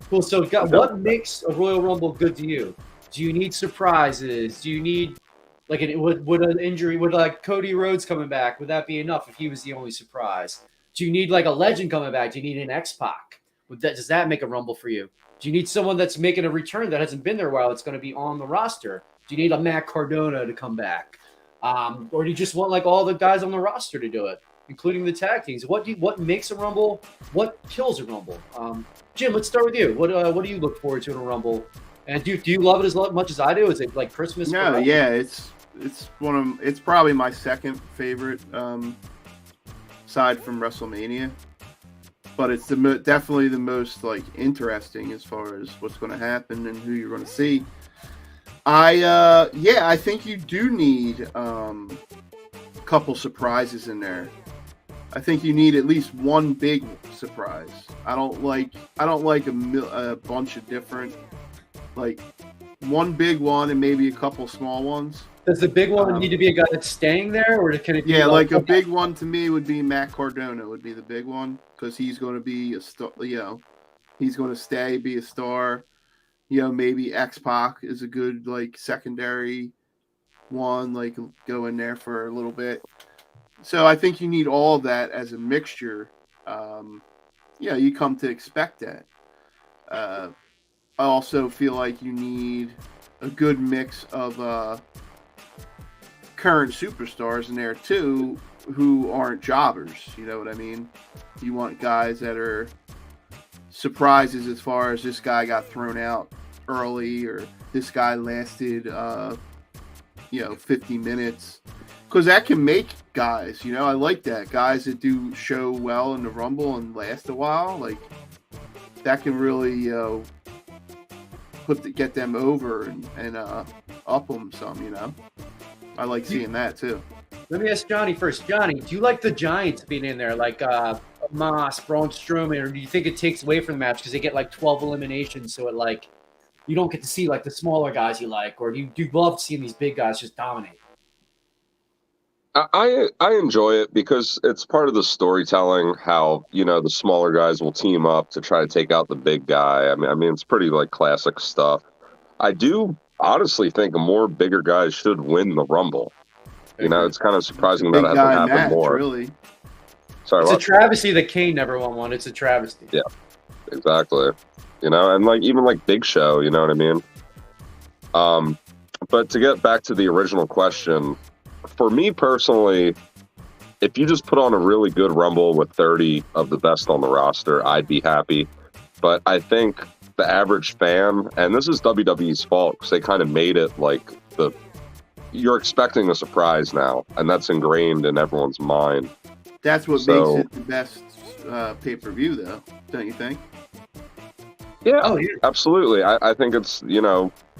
Cool. So, what makes a Royal Rumble good to you? Do you need surprises? Do you need would an injury? Would like Cody Rhodes coming back? Would that be enough if he was the only surprise? Do you need like a legend coming back? Do you need an X-Pac? Does that make a Rumble for you? Do you need someone that's making a return that hasn't been there a while that's going to be on the roster? Do you need a Matt Cardona to come back? Or do you just want like all the guys on the roster to do it, including the tag teams? What makes a Rumble? What kills a Rumble? Jim, let's start with you. What do you look forward to in a Rumble? And do you love it as much as I do? Is it like Christmas? No, yeah, it's probably my second favorite, aside from WrestleMania. But it's definitely the most like interesting as far as what's going to happen and who you're going to see. I think you do need a couple surprises in there. I think you need at least one big surprise. I don't like a bunch of different, like one big one and maybe a couple small ones. Does the big one need to be a guy that's staying there, or can it be? Yeah, like a big one to me would be Matt Cardona would be the big one because he's going to be a star. He's going to be a star. Maybe X-Pac is a good like secondary one, like go in there for a little bit. So I think you need all of that as a mixture. You come to expect that. I also feel like you need a good mix of current superstars in there too, who aren't jobbers. You know what I mean? You want guys that are surprises as far as this guy got thrown out early or this guy lasted 50 minutes, because that can make guys, I like that, guys that do show well in the Rumble and last a while, like that can really get them over and up them some. I like seeing that too. Let me ask Johnny first. Johnny, do you like the Giants being in there, like Moss, Braun Strowman, or do you think it takes away from the match because they get like 12 eliminations, so it like you don't get to see like the smaller guys you like, or do you love seeing these big guys just dominate? I enjoy it because it's part of the storytelling. How the smaller guys will team up to try to take out the big guy. I mean it's pretty like classic stuff. I do honestly think more bigger guys should win the Rumble. It's kind of surprising that it hasn't happened more. Really. Sorry, it's a travesty that Kane never won one. It's a travesty. Yeah, exactly. And like even like Big Show, you know what I mean? But to get back to the original question, for me personally, if you just put on a really good Rumble with 30 of the best on the roster, I'd be happy. But I think the average fan, and this is WWE's fault because they kind of made it like you're expecting a surprise now, and that's ingrained in everyone's mind. That's what makes it the best pay-per-view, though, don't you think? Yeah, absolutely. I think it's,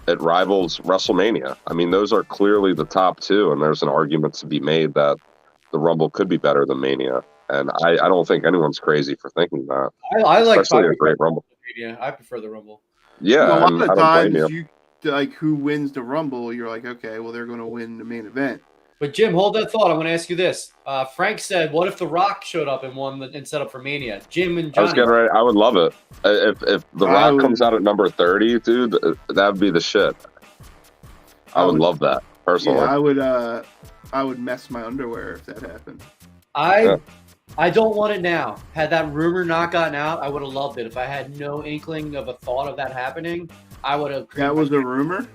it rivals WrestleMania. I mean, those are clearly the top two, and there's an argument to be made that the Rumble could be better than Mania. And I don't think anyone's crazy for thinking that. I like especially a great Rumble. Yeah, I prefer the Rumble. Yeah, a lot of times you like who wins the Rumble, you're like, okay, well they're going to win the main event. But Jim, hold that thought. I want to ask you this. Frank said, "What if The Rock showed up and won and set up for Mania?" Jim and Johnny. I was getting ready. I would love it if The Rock comes out at number 30, dude. That would be the shit. I would love that personally. Yeah, I would mess my underwear if that happened. I don't want it now. Had that rumor not gotten out, I would have loved it. If I had no inkling of a thought of that happening, I would have. That was a rumor?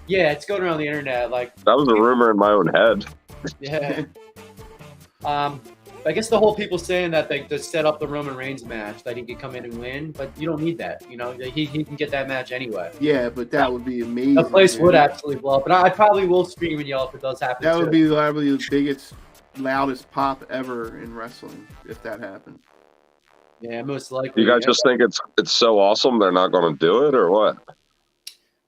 Yeah, it's going around the internet. Like that was a rumor in my own head. Yeah. I guess the whole people saying that they just set up the Roman Reigns match that he could come in and win, but you don't need that. You know, he can get that match anyway. Yeah, but that would be amazing. The place would absolutely blow up, and I probably will scream and yell if it does happen. That would be probably the biggest, loudest pop ever in wrestling if that happened. Yeah, most likely. You guys just think it's so awesome they're not going to do it, or what?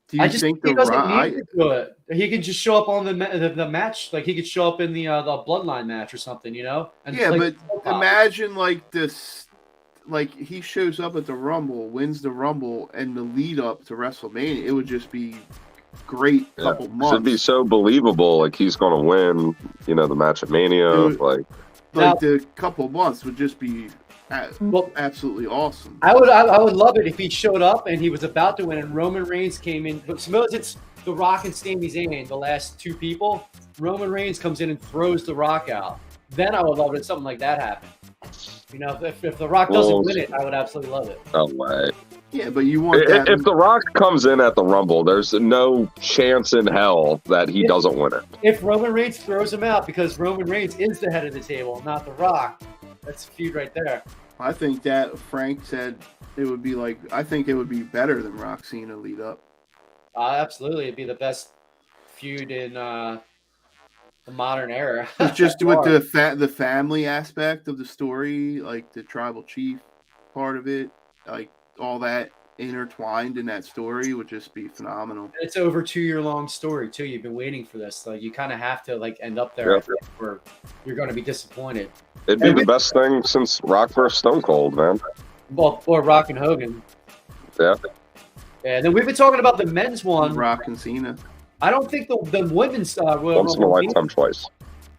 Do you think he the doesn't need to do it. He can just show up on the match, like he could show up in the Bloodline match or something, you know? And yeah, but imagine like this, like he shows up at the Rumble, wins the Rumble, and the lead up to WrestleMania, it would just be great couple months. It'd be so believable, like he's going to win, you know, the match at Mania, like the couple months would just be absolutely awesome. I would love it if he showed up and he was about to win and Roman Reigns came in. But suppose it's The Rock and Sami Zayn, the last two people. Roman Reigns comes in and throws The Rock out. Then I would love it if something like that happened. You know, if The Rock doesn't win it, I would absolutely love it. No way. Yeah, but you want that. If The Rock comes in at the Rumble, there's no chance in hell that he doesn't win it. If Roman Reigns throws him out because Roman Reigns is the head of the table, not The Rock, that's a feud right there. I think that Frank said it would be like, I think it would be better than Rock Cena lead up. Absolutely. It'd be the best feud in the modern era. It's just with the family aspect of the story, like the tribal chief part of it, like all that intertwined in that story would just be phenomenal. It's over 2-year-long story too. You've been waiting for this. Like you kind of have to like end up there, or you're going to be disappointed. It'd be the best thing since Rock vs. Stone Cold, man. Well, or Rock and Hogan. Yeah. Yeah. And then we've been talking about the men's one. Rock and Cena. I don't think the women's Royal Once in a lifetime, twice.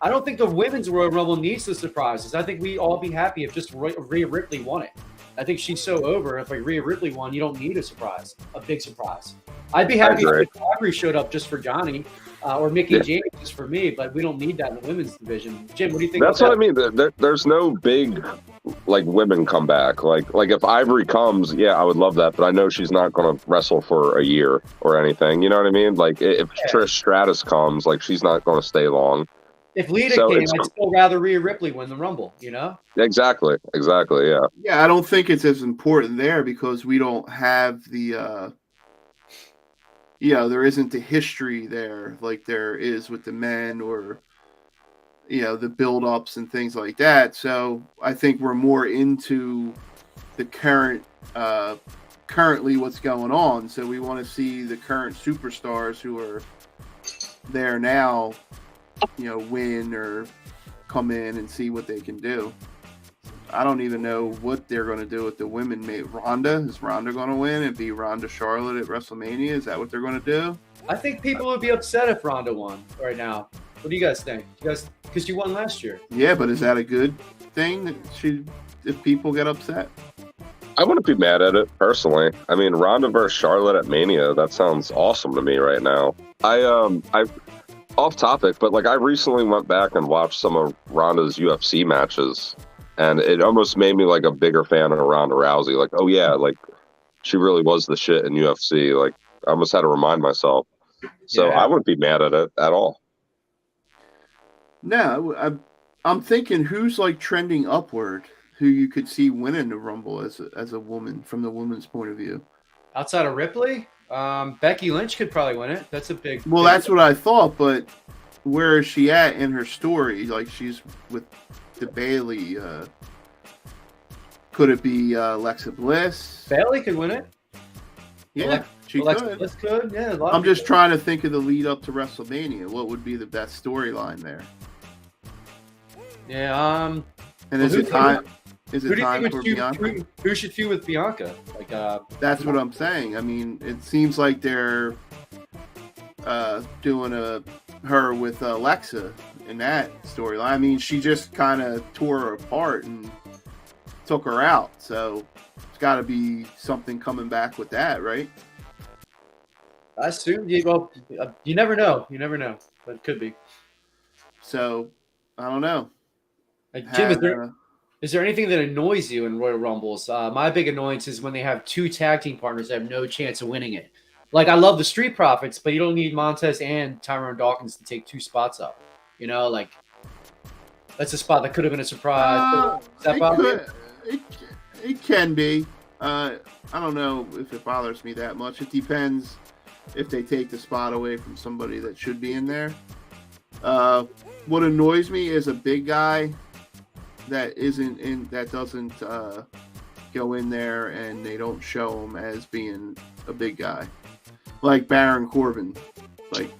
I don't think the women's Royal Rumble needs the surprises. I think we all be happy if just Rhea Ripley won it. I think she's so over. If like Rhea Ripley won, you don't need a surprise, a big surprise. I'd be happy if Aubrey showed up just for Johnny, or Mickey James just for me, but we don't need that in the women's division. Jim, what do you think? That's what I mean. There's no big like women come back. Like if Ivory comes, yeah, I would love that, but I know she's not going to wrestle for a year or anything. You know what I mean? Like if Trish Stratus comes, like she's not going to stay long. If Lita came, I'd still rather Rhea Ripley win the Rumble, you know? Exactly, yeah. Yeah, I don't think it's as important there because we don't have the, there isn't the history there like there is with the men or, the build-ups and things like that. So I think we're more into the currently what's going on. So we want to see the current superstars who are there now, win or come in and see what they can do. I don't even know what they're going to do with the women. Is Ronda going to win and be Ronda Charlotte at WrestleMania? Is that what they're going to do? I think people would be upset if Ronda won right now. What do you guys think? Because she won last year. Yeah, but is that a good thing if people get upset? I wouldn't be mad at it personally. I mean, Ronda versus Charlotte at Mania, that sounds awesome to me right now. I off topic, but like I recently went back and watched some of Ronda's UFC matches, and it almost made me like a bigger fan of Ronda Rousey. Like, oh yeah, like she really was the shit in UFC. Like I almost had to remind myself. So I wouldn't be mad at it at all. No, I'm thinking who's like trending upward, who you could see winning the Rumble as a woman from the woman's point of view. Outside of Ripley? Becky Lynch could probably win it. That's a big. Well, that's what I thought, but where is she at in her story? Like she's with the Bailey. Could it be Alexa Bliss? Bailey could win it. Yeah, she Alexa could. Bliss could. Yeah, I'm just trying to think of the lead up to WrestleMania. What would be the best storyline there? Yeah. And is it time? Is it time for Bianca? Who should feud with Bianca? Like, that's what I'm saying. I mean, it seems like they're doing her with Alexa in that storyline. I mean, she just kind of tore her apart and took her out. So it's got to be something coming back with that, right? I assume. Well, you never know. You never know, but it could be. So I don't know. Jim, is there anything that annoys you in Royal Rumbles? My big annoyance is when they have two tag team partners that have no chance of winning it. Like, I love the Street Profits, but you don't need Montez and Tyrone Dawkins to take two spots up. You know, like that's a spot that could have been a surprise. Does that bother you? It can be. I don't know if it bothers me that much. It depends if they take the spot away from somebody that should be in there. What annoys me is a big guy that isn't in, that doesn't go in there, and they don't show him as being a big guy, like Baron Corbin. Like,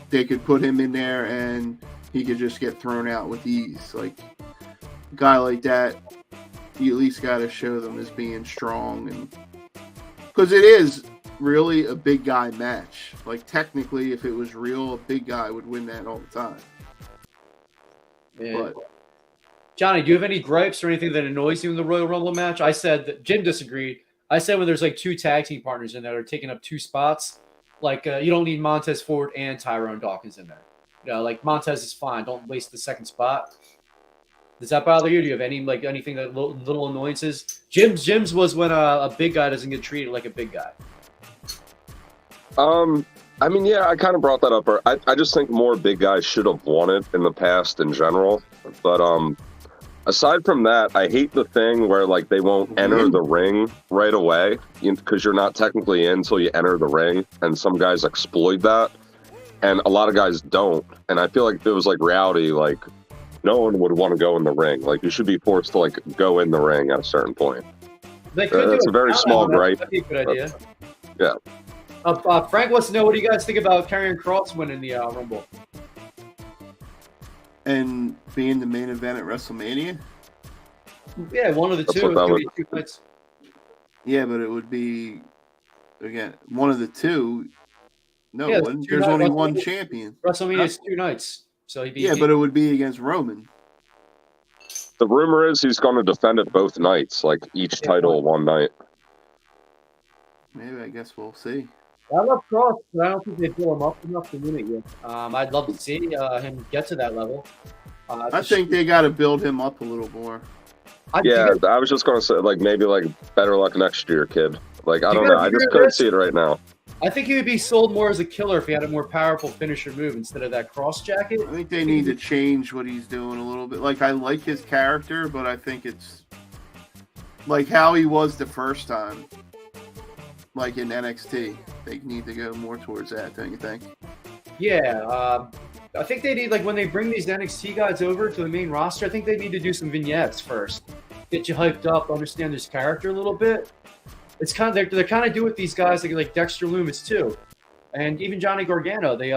they could put him in there and he could just get thrown out with ease. Like, a guy like that, you at least got to show them as being strong, and because it is really a big guy match. Like, technically, if it was real, a big guy would win that all the time. Yeah. But Johnny, do you have any gripes or anything that annoys you in the Royal Rumble match? I said that Jim disagreed. I said when there's like 2 tag team partners in there that are taking up 2 spots, like you don't need Montez Ford and Tyrone Dawkins in there. You know, like Montez is fine. Don't waste the second spot. Does that bother you? Do you have any like anything that little annoyances? Jim's was when a big guy doesn't get treated like a big guy. I mean, yeah, I kind of brought that up. I just think more big guys should have won it in the past in general. But aside from that, I hate the thing where like they won't enter the ring right away because you're not technically in until you enter the ring, and some guys exploit that, and a lot of guys don't. And I feel like if it was like reality, like no one would want to go in the ring. Like you should be forced to like go in the ring at a certain point. It's a very small gripe. That'd be a good idea. Yeah. Frank wants to know, what do you guys think about Karrion Kross winning the Rumble? and being the main event at WrestleMania. Yeah, one of the That's two. what that It's would- gonna be 2 nights. Yeah, but it would be again one of the two. No, Yeah, there's only one champion. WrestleMania is 2 nights, so he'd be. Yeah, but it would be against Roman. The rumor is he's going to defend it both nights, like each title one night. Maybe, I guess we'll see. I love Cross, but I don't think they build him up enough to win it yet. I'd love to see him get to that level. I think they got to build him up a little more. Yeah, I was just going to say, like, maybe, like, better luck next year, kid. Like, I don't know. I just couldn't see it right now. I think he would be sold more as a killer if he had a more powerful finisher move instead of that cross jacket. I think they need to change what he's doing a little bit. Like, I like his character, but I think it's like how he was the first time. Like in NXT, they need to go more towards that, don't you think? Yeah, I think they need, like, when they bring these NXT guys over to the main roster, I think they need to do some vignettes first, get you hyped up, understand his character a little bit. It's kind of they're kind of doing with these guys like Dexter Lumis too, and even Johnny Gargano. They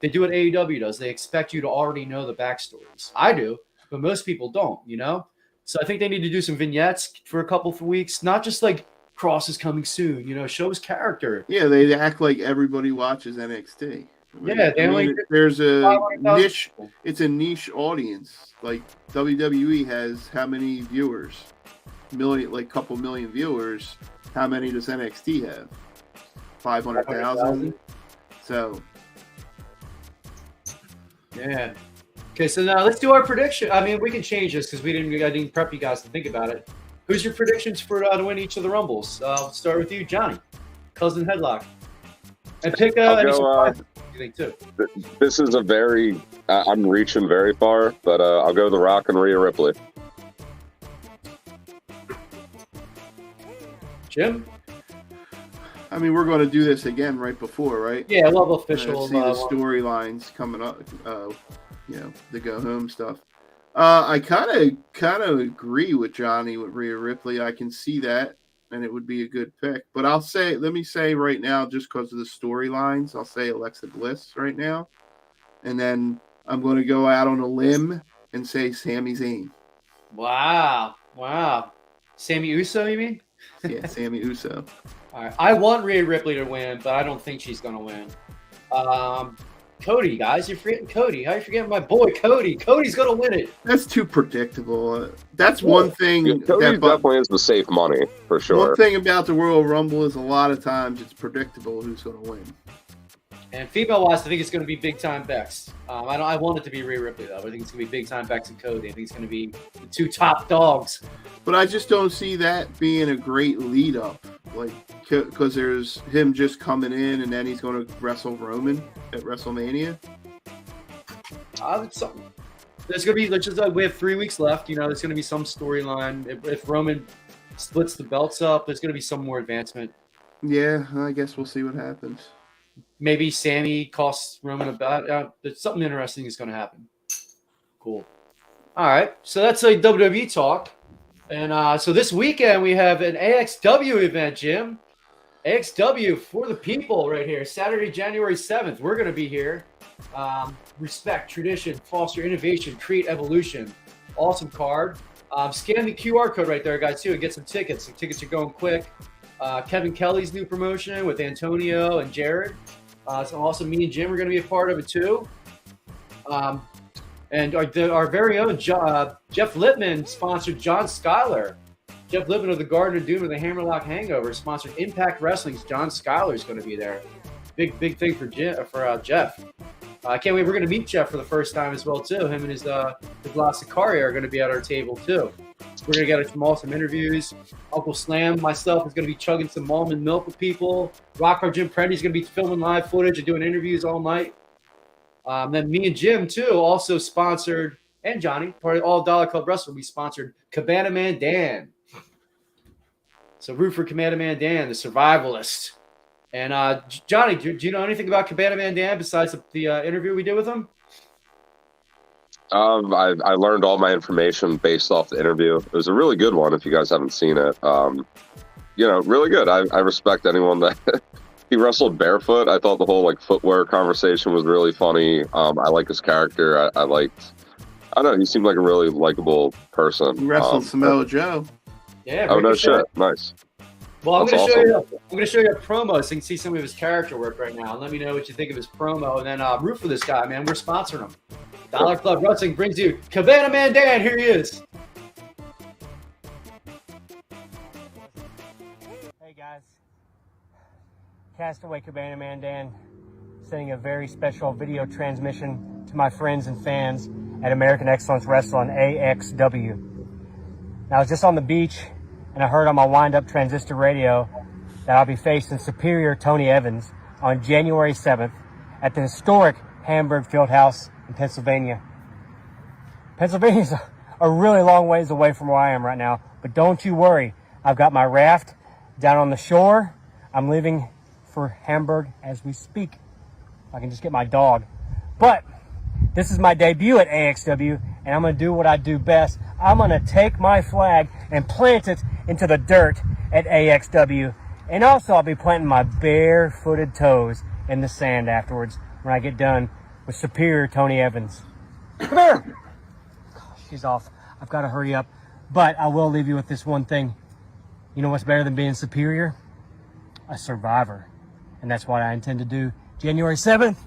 do what AEW does. They expect you to already know the backstories. I do, but most people don't. You know, so I think they need to do some vignettes for a couple of weeks, not just like Cross is coming soon. You know, show his character. Yeah, they act like everybody watches NXT. Yeah, there's a niche. People. It's a niche audience. Like WWE has how many viewers? Couple million viewers. How many does NXT have? 500,000. So, yeah. Okay, so now let's do our prediction. I mean, we can change this because I didn't prep you guys to think about it. Who's your predictions for to win each of the Rumbles? I'll start with you, Johnny. Cousin Headlock. And pick any surprises you think too. This is a very, I'm reaching very far, but I'll go The Rock and Rhea Ripley. Jim? I mean, we're going to do this again right before, right? Yeah, love official. See the storylines coming up, the go home stuff. I kind of agree with Johnny with Rhea Ripley. I can see that, and it would be a good pick. But let me say right now, just because of the storylines, I'll say Alexa Bliss right now, and then I'm going to go out on a limb and say Sami Zayn. Wow. Sami Uso, you mean? Yeah, Sami Uso. All right. I want Rhea Ripley to win, but I don't think she's going to win. Cody, guys, you're forgetting Cody. How are you forgetting my boy Cody? Cody's going to win it. That's too predictable. That's one thing. Yeah, Cody definitely is the safe money, for sure. One thing about the Royal Rumble is a lot of times it's predictable who's going to win. And female-wise, I think it's going to be big-time Bex. I want it to be Rhea Ripley, though. I think it's going to be big-time Bex and Cody. I think it's going to be the 2 top dogs. But I just don't see that being a great lead-up. Like, because there's him just coming in and then he's going to wrestle Roman at WrestleMania. Something. There's gonna be we have 3 weeks left. There's gonna be some storyline. If Roman splits the belts up, there's gonna be some more advancement. Yeah, I guess we'll see what happens. Maybe Sammy costs Roman a belt. There's something interesting is gonna happen. Cool. All right, so that's a WWE talk, and so this weekend we have an AXW event, Jim. AXW for the people right here. Saturday, January 7th. We're gonna be here. Respect, tradition, foster innovation, create evolution. Awesome card. Scan the QR code right there, guys, too, and get some tickets. The tickets are going quick. Kevin Kelly's new promotion with Antonio and Jared. It's awesome. Me and Jim are going to be a part of it, too. And our very own Jeff Lippman sponsored John Schuyler. Jeff Lippman of the Garden of Doom and the Hammerlock Hangover sponsored Impact Wrestling's John Schuyler is going to be there. Big thing for Jeff. I can't wait. We're going to meet Jeff for the first time as well, too. Him and his Sicaria are going to be at our table, too. We're going to get some awesome interviews. Uncle Slam, myself, is going to be chugging some almond milk with people. Rockhard Jim Prendy is going to be filming live footage and doing interviews all night. Then me and Jim, too, also sponsored, and Johnny, part of All Dollar Club Wrestling, we sponsored Cabana Man Dan. So root for Cabana Man Dan, the survivalist. And Johnny, do you know anything about Cabana Man Dan besides the interview we did with him? I learned all my information based off the interview. It was a really good one if you guys haven't seen it. Really good. I respect anyone that he wrestled barefoot. I thought the whole footwear conversation was really funny. I like his character. I don't know, he seemed like a really likable person. He wrestled Samoa Joe. Yeah. Oh no shit. Nice. Well, I'm That's going to awesome. show you a promo so you can see some of his character work right now. And let me know what you think of his promo. And then root for this guy, man. We're sponsoring him. Dollar Club Wrestling brings you Cabana Man Dan. Here he is. Hey, guys. Castaway Cabana Man Dan sending a very special video transmission to my friends and fans at American Excellence Wrestling, AXW. Now, I was just on the beach, and I heard on my wind-up transistor radio that I'll be facing Superior Tony Evans on January 7th at the historic Hamburg Fieldhouse in Pennsylvania. Pennsylvania's a really long ways away from where I am right now, but don't you worry. I've got my raft down on the shore. I'm leaving for Hamburg as we speak. If I can just get my dog. But this is my debut at AXW, and I'm going to do what I do best. I'm going to take my flag and plant it into the dirt at AXW. And also I'll be planting my barefooted toes in the sand afterwards when I get done with Superior Tony Evans. Come here! She's off. I've got to hurry up. But I will leave you with this one thing. You know what's better than being superior? A survivor. And that's what I intend to do January 7th.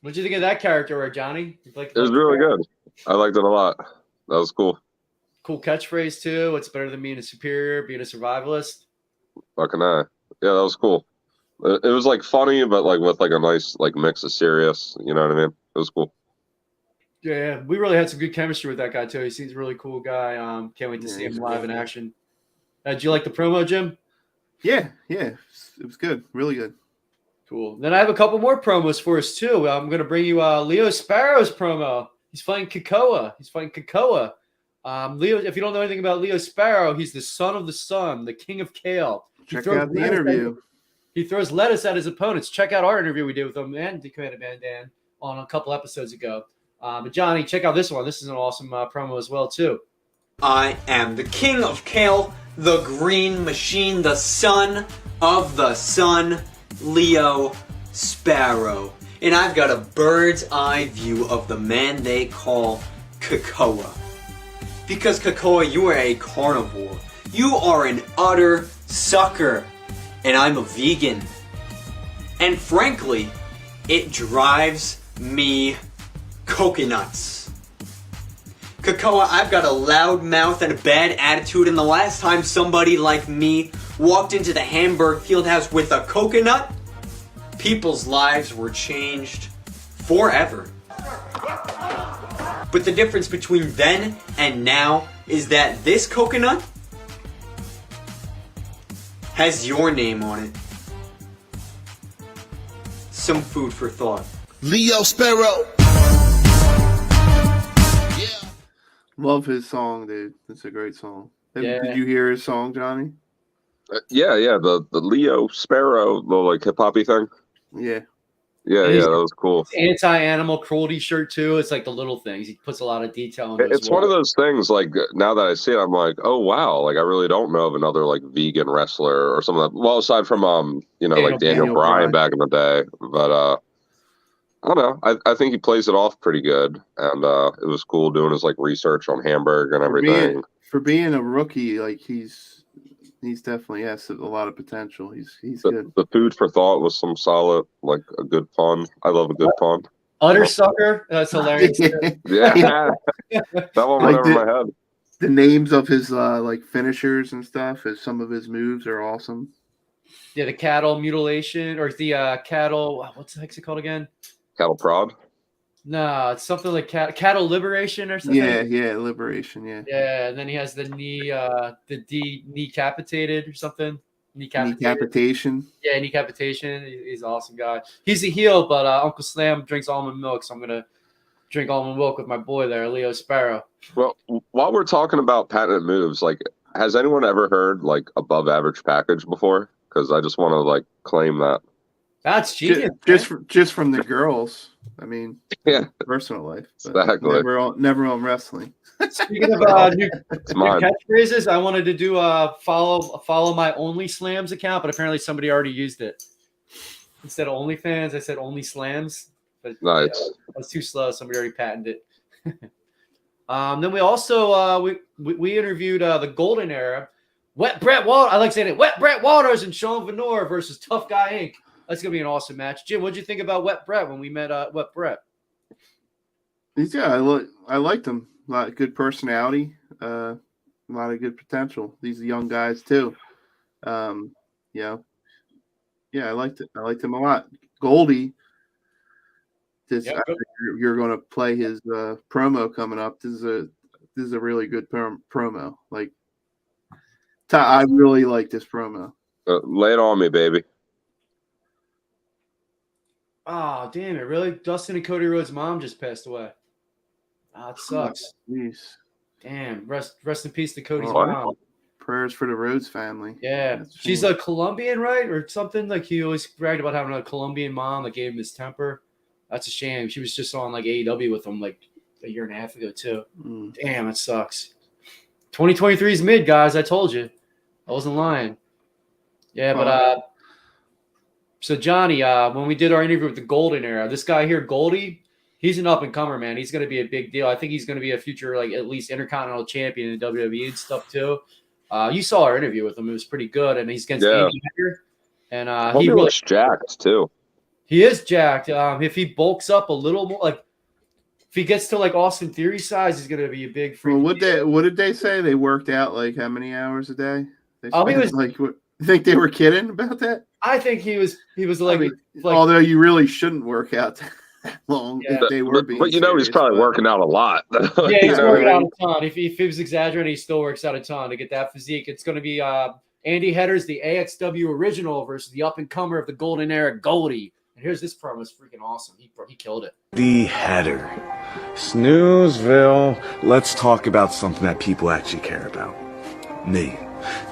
What'd you think of that character work, Johnny? It was really good. I liked it a lot. That was cool. Cool catchphrase, too. What's better than being a superior, being a survivalist? Fucking yeah, that was cool. It was funny, but with a nice mix of serious. You know what I mean? It was cool. Yeah, we really had some good chemistry with that guy too. He seems a really cool guy. Can't wait to see him live in action. Did you like the promo, Jim? Yeah, it was good, really good. Cool. Then I have a couple more promos for us too. I'm going to bring you Leo Sparrow's promo. He's fighting Kakoa. Leo, if you don't know anything about Leo Sparrow, he's the son of the sun, the king of kale. Check out the interview. He throws lettuce at his opponents. Check out our interview we did with him and Commander Man Dan on a couple episodes ago. But Johnny, check out this one. This is an awesome promo as well, too. I am the king of kale, the green machine, the son of the sun, Leo Sparrow. And I've got a bird's eye view of the man they call Kakoa. Because Kakoa, you are a carnivore. You are an utter sucker. And I'm a vegan. And frankly, it drives me coconuts. Kakoa, I've got a loud mouth and a bad attitude, and the last time somebody like me walked into the Hamburg Fieldhouse with a coconut, people's lives were changed forever. But the difference between then and now is that this coconut has your name on it. Some food for thought. Leo Sparrow. Love his song, dude. It's a great song. Yeah. Did you hear his song, Johnny? Yeah, the Leo Sparrow, the like hip hoppy thing. Yeah. Yeah, that was cool. Anti-animal cruelty shirt too. It's like the little things. He puts a lot of detail into it. It's one of those things. Like now that I see it, I'm like, oh wow! Like I really don't know of another like vegan wrestler or something. Well, aside from like Daniel Bryan back in the day, but I don't know. I think he plays it off pretty good, and it was cool doing his like research on Hamburg and everything. For being a rookie, like he's definitely has a lot of potential. He's good. The food for thought was some solid, like a good pun. I love a good pun. Utter sucker. That's hilarious. Yeah. That one went over my head. The names of his like finishers and stuff, some of his moves are awesome. Yeah, the cattle mutilation or the cattle. What's the heck's it called again? Cattle prod. No, it's something like cattle liberation or something. Yeah, liberation. Yeah. Yeah, and then he has the decapitated or something. Decapitation. Yeah, decapitation. He's an awesome guy. He's a heel, but Uncle Slam drinks almond milk, so I'm gonna drink almond milk with my boy there, Leo Sparrow. Well, while we're talking about patented moves, like, has anyone ever heard like above average package before? Because I just want to like claim that. That's genius. Just from the girls. I mean, yeah, personal life. Exactly. Never on wrestling. Speaking of new catchphrases, I wanted to do follow my Only Slams account, but apparently somebody already used it. Instead of OnlyFans, I said Only Slams. But nice. I was too slow. Somebody already patented it. Then we also we interviewed the Golden Era. Wet Brett Waters. I like saying it. Wet Brett Waters and Sean Venor versus Tough Guy Inc. That's gonna be an awesome match. Jim, what'd you think about Wet Brett when we met Wet Brett? Yeah, I liked him. A lot of good personality. A lot of good potential. These young guys too. I liked it. I liked him a lot. Goldie. You're going to play his promo coming up. This is a really good promo. Like, I really like this promo. Lay it on me, baby. Oh, damn it. Really? Dustin and Cody Rhodes' mom just passed away. Ah, it sucks. Jeez. Damn. Rest in peace to Cody's mom. Prayers for the Rhodes family. Yeah. She's a Colombian, right? Or something? Like, he always bragged about having a Colombian mom that gave him his temper. That's a shame. She was just on, like, AEW with him, like, a year and a half ago, too. Damn, it sucks. 2023 is mid, guys. I told you. I wasn't lying. Yeah, but so Johnny, when we did our interview with the Golden Era, this guy here, Goldie, he's an up and comer, man. He's going to be a big deal. I think he's going to be a future, like, at least Intercontinental Champion in WWE and stuff too. You saw our interview with him; it was pretty good, and he's against Andy Henry, and he looks jacked too. He is jacked. If he bulks up a little more, like if he gets to like Austin Theory size, he's going to be a big freak. Well, what did they say? They worked out like how many hours a day? He was like. What, you think they were kidding about that? I think he was like, although you really shouldn't work out that long if they were being. But he's probably working out a lot. Yeah, he's working out a ton. If he was exaggerating, he still works out a ton to get that physique. It's going to be Andy Headers, the AXW original versus the up and comer of the Golden Era, Goldie. And here's this promo. It's freaking awesome. He killed it. The Header. Snoozeville. Let's talk about something that people actually care about. Me.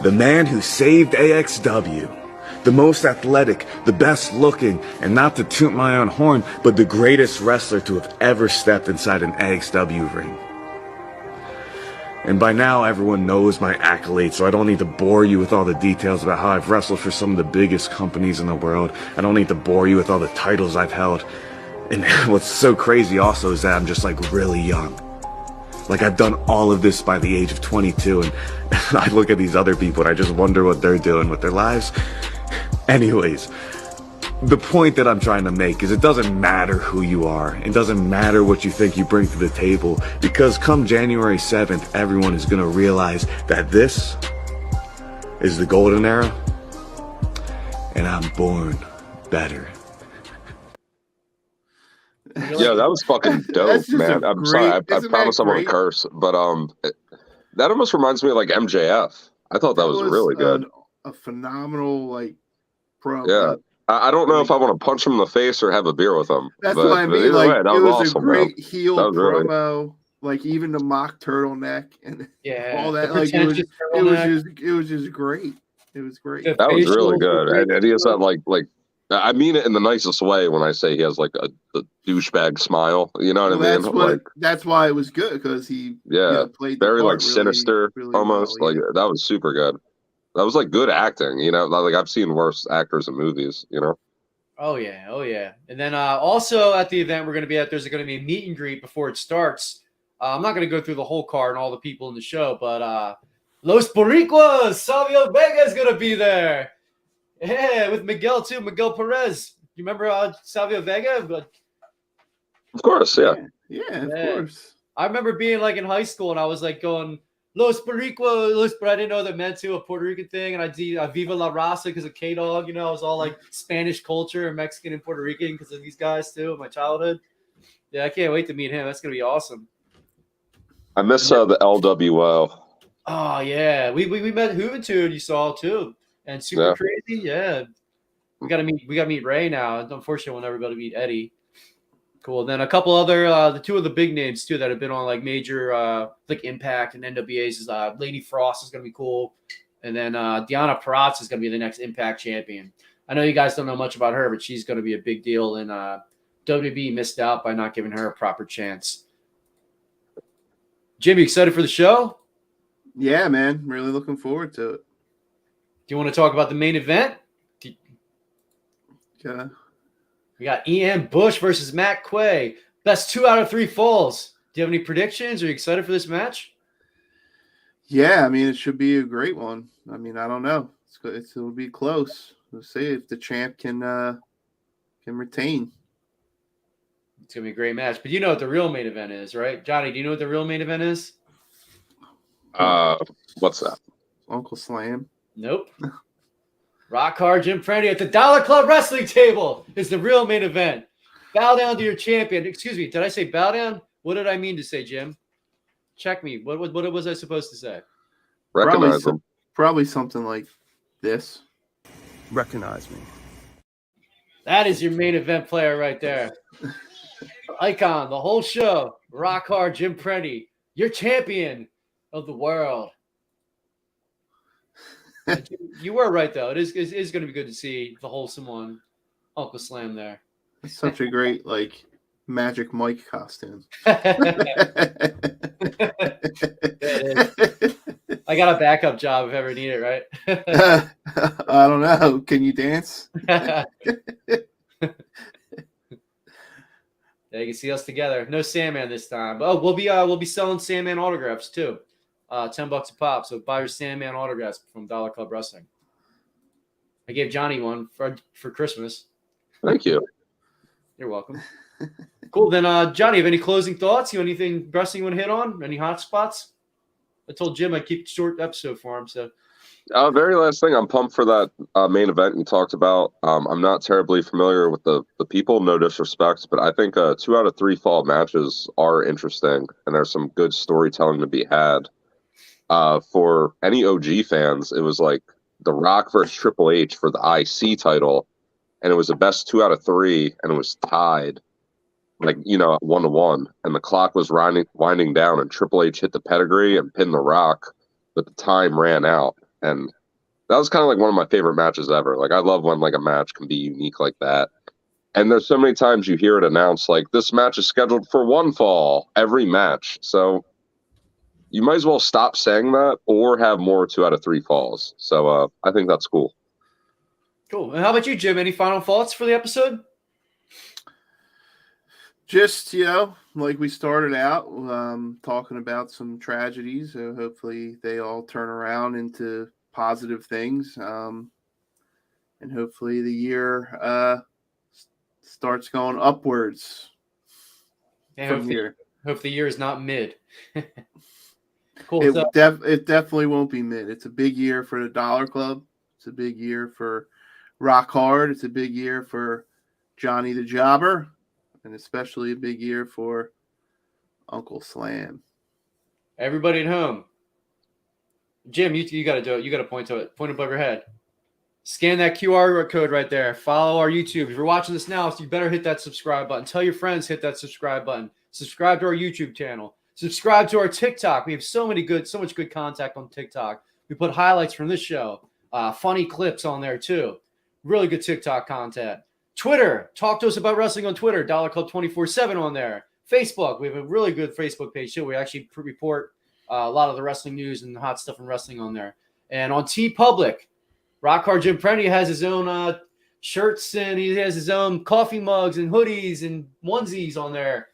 The man who saved AXW. The most athletic, the best looking, and not to toot my own horn, but the greatest wrestler to have ever stepped inside an AXW ring. And by now everyone knows my accolades, so I don't need to bore you with all the details about how I've wrestled for some of the biggest companies in the world. I don't need to bore you with all the titles I've held. And what's so crazy also is that I'm just like really young. Like, I've done all of this by the age of 22, and I look at these other people and I just wonder what they're doing with their lives. Anyways, the point that I'm trying to make is it doesn't matter who you are. It doesn't matter what you think you bring to the table, because come January 7th, everyone is going to realize that this is the Golden Era, and I'm born better. Yeah, that was fucking dope, man. I'm sorry. I promise I won't curse, but that almost reminds me of like MJF. I thought that was really good. A phenomenal like promo. Yeah, I don't know if I want to punch him in the face or have a beer with him. That's but, what I but mean. either Like way, that it was was a awesome, man. great heel That was really- promo. Like even the mock turtleneck and all that. the Like it was turtleneck. just great. It was great. The That was really facials were good. great, And he has too. that like I mean it in the nicest way when I say he has like a douchebag smile. You know what I mean? That's why it was good because he played the very part like sinister really almost. well, Like that was super good. That was like good acting. You know, like I've seen worse actors in movies. You know. Oh yeah. And then also at the event we're going to be at, there's going to be a meet and greet before it starts. I'm not going to go through the whole card and all the people in the show, but Los Boricuas, Savio Vega is going to be there. Yeah, with Miguel too, Miguel Perez. You remember Savio Vega? Of course, yeah. Yeah, of course. I remember being like in high school and I was like going Los Boricuas, but I didn't know that meant to a Puerto Rican thing. And I did Viva La Raza because of K-Dog. You know, I was all like Spanish culture and Mexican and Puerto Rican because of these guys too in my childhood. Yeah, I can't wait to meet him. That's gonna be awesome. I miss the LWO. Oh yeah, we met Juventud. You saw too, and Super Crazy. Yeah, we gotta meet Ray now. Unfortunately, we'll never be able to meet Eddie. Cool. Then a couple other the two of the big names too that have been on like major like Impact and NWAs is Lady Frost is gonna be cool, and then Deanna Pratz is gonna be the next Impact champion. I know you guys don't know much about her, but she's gonna be a big deal, and WWE missed out by not giving her a proper chance. Jimmy, excited for the show? Yeah, man. Really looking forward to it. Do you want to talk about the main event? Yeah. We got Ian Bush versus Matt Quay. Best 2 out of 3 falls. Do you have any predictions? Are you excited for this match? Yeah, I mean, it should be a great one. I mean, I don't know. It'll be close. We'll see if the champ can retain. It's going to be a great match. But you know what the real main event is, right? Johnny, do you know what the real main event is? What's that? Uncle Slam. Nope. Rock Hard Jim Prendy at the Dollar Club Wrestling table is the real main event. Bow down to your champion. Excuse me, did I say bow down? What did I mean to say, Jim? Check me. What was I supposed to say? Recognize them. Probably something like this. Recognize me. That is your main event player right there. Icon, the whole show. Rock Hard Jim Prendy, your champion of the world. You were right, though. It is going to be good to see the wholesome one, Uncle Slam there. It's such a great, like, Magic Mike costume. I got a backup job if ever need it, right? I don't know. Can you dance? Yeah, you can see us together. No Sandman this time. Oh, we'll be selling Sandman autographs too. $10 a pop. So buy your Sandman autographs from Dollar Club Wrestling. I gave Johnny one for Christmas. Thank you. You're welcome. Cool. Then, Johnny, have any closing thoughts? You anything wrestling you want to hit on? Any hot spots? I told Jim I'd keep it short episode for him. So, very last thing, I'm pumped for that main event you talked about. I'm not terribly familiar with the people, no disrespect, but I think 2 out of 3 fall matches are interesting, and there's some good storytelling to be had. For any OG fans, it was like The Rock versus Triple H for the IC title, and it was the best 2 out of 3, and it was tied, like, you know, at 1-1, and the clock was winding down, and Triple H hit the pedigree and pinned The Rock, but the time ran out, and that was kind of like one of my favorite matches ever. Like, I love when like a match can be unique like that. And there's so many times you hear it announced like this match is scheduled for 1 fall every match, so you might as well stop saying that or have more 2 out of 3 falls. So I think that's cool. cool. And how about you, Jim? Any final thoughts for the episode? Just, you know, like we started out talking about some tragedies. So hopefully they all turn around into positive things. And hopefully the year starts going upwards from here. Hope the year is not mid. Cool. It definitely won't be mid. It's a big year for the Dollar Club. It's a big year for Rock Hard. It's a big year for Johnny the Jobber, and especially a big year for Uncle Slam. Everybody at home. Jim, you got to do it. You got to point to it. Point above your head. Scan that QR code right there. Follow our YouTube. If you're watching this now, you better hit that subscribe button. Tell your friends, hit that subscribe button. Subscribe to our YouTube channel. Subscribe to our TikTok. We have so much good content on TikTok. We put highlights from this show, funny clips on there too. Really good TikTok content. Twitter, talk to us about wrestling on Twitter. Dollar Club 24/7 on there. Facebook, we have a really good Facebook page too. We actually report a lot of the wrestling news and hot stuff in wrestling on there. And on TeePublic, Rock Hard Jim Prendy has his own shirts, and he has his own coffee mugs and hoodies and onesies on there.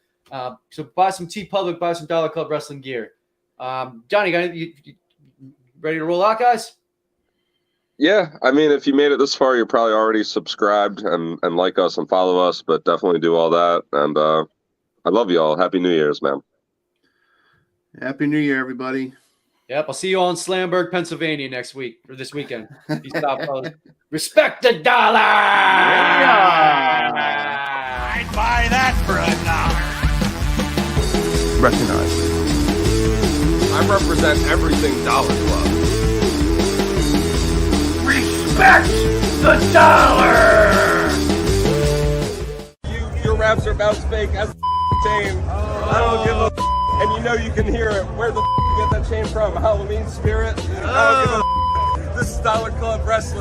So buy some TeePublic, buy some Dollar Club wrestling gear. Johnny, you ready to roll out, guys? Yeah, I mean, if you made it this far, you're probably already subscribed and like us and follow us, but definitely do all that. And I love you all. Happy New Year's, man. Happy New Year, everybody. Yep, I'll see you all in Slamburg, Pennsylvania next week or this weekend. Peace out, fellas. Respect the dollar! I'd buy that for $1. Recognize me. I represent everything Dollar Club. Respect the dollar! Your raps are about fake as chain. I don't give a and you know you can hear it. Where the you get that chain from? Halloween Spirit? I don't give a This is Dollar Club Wrestling.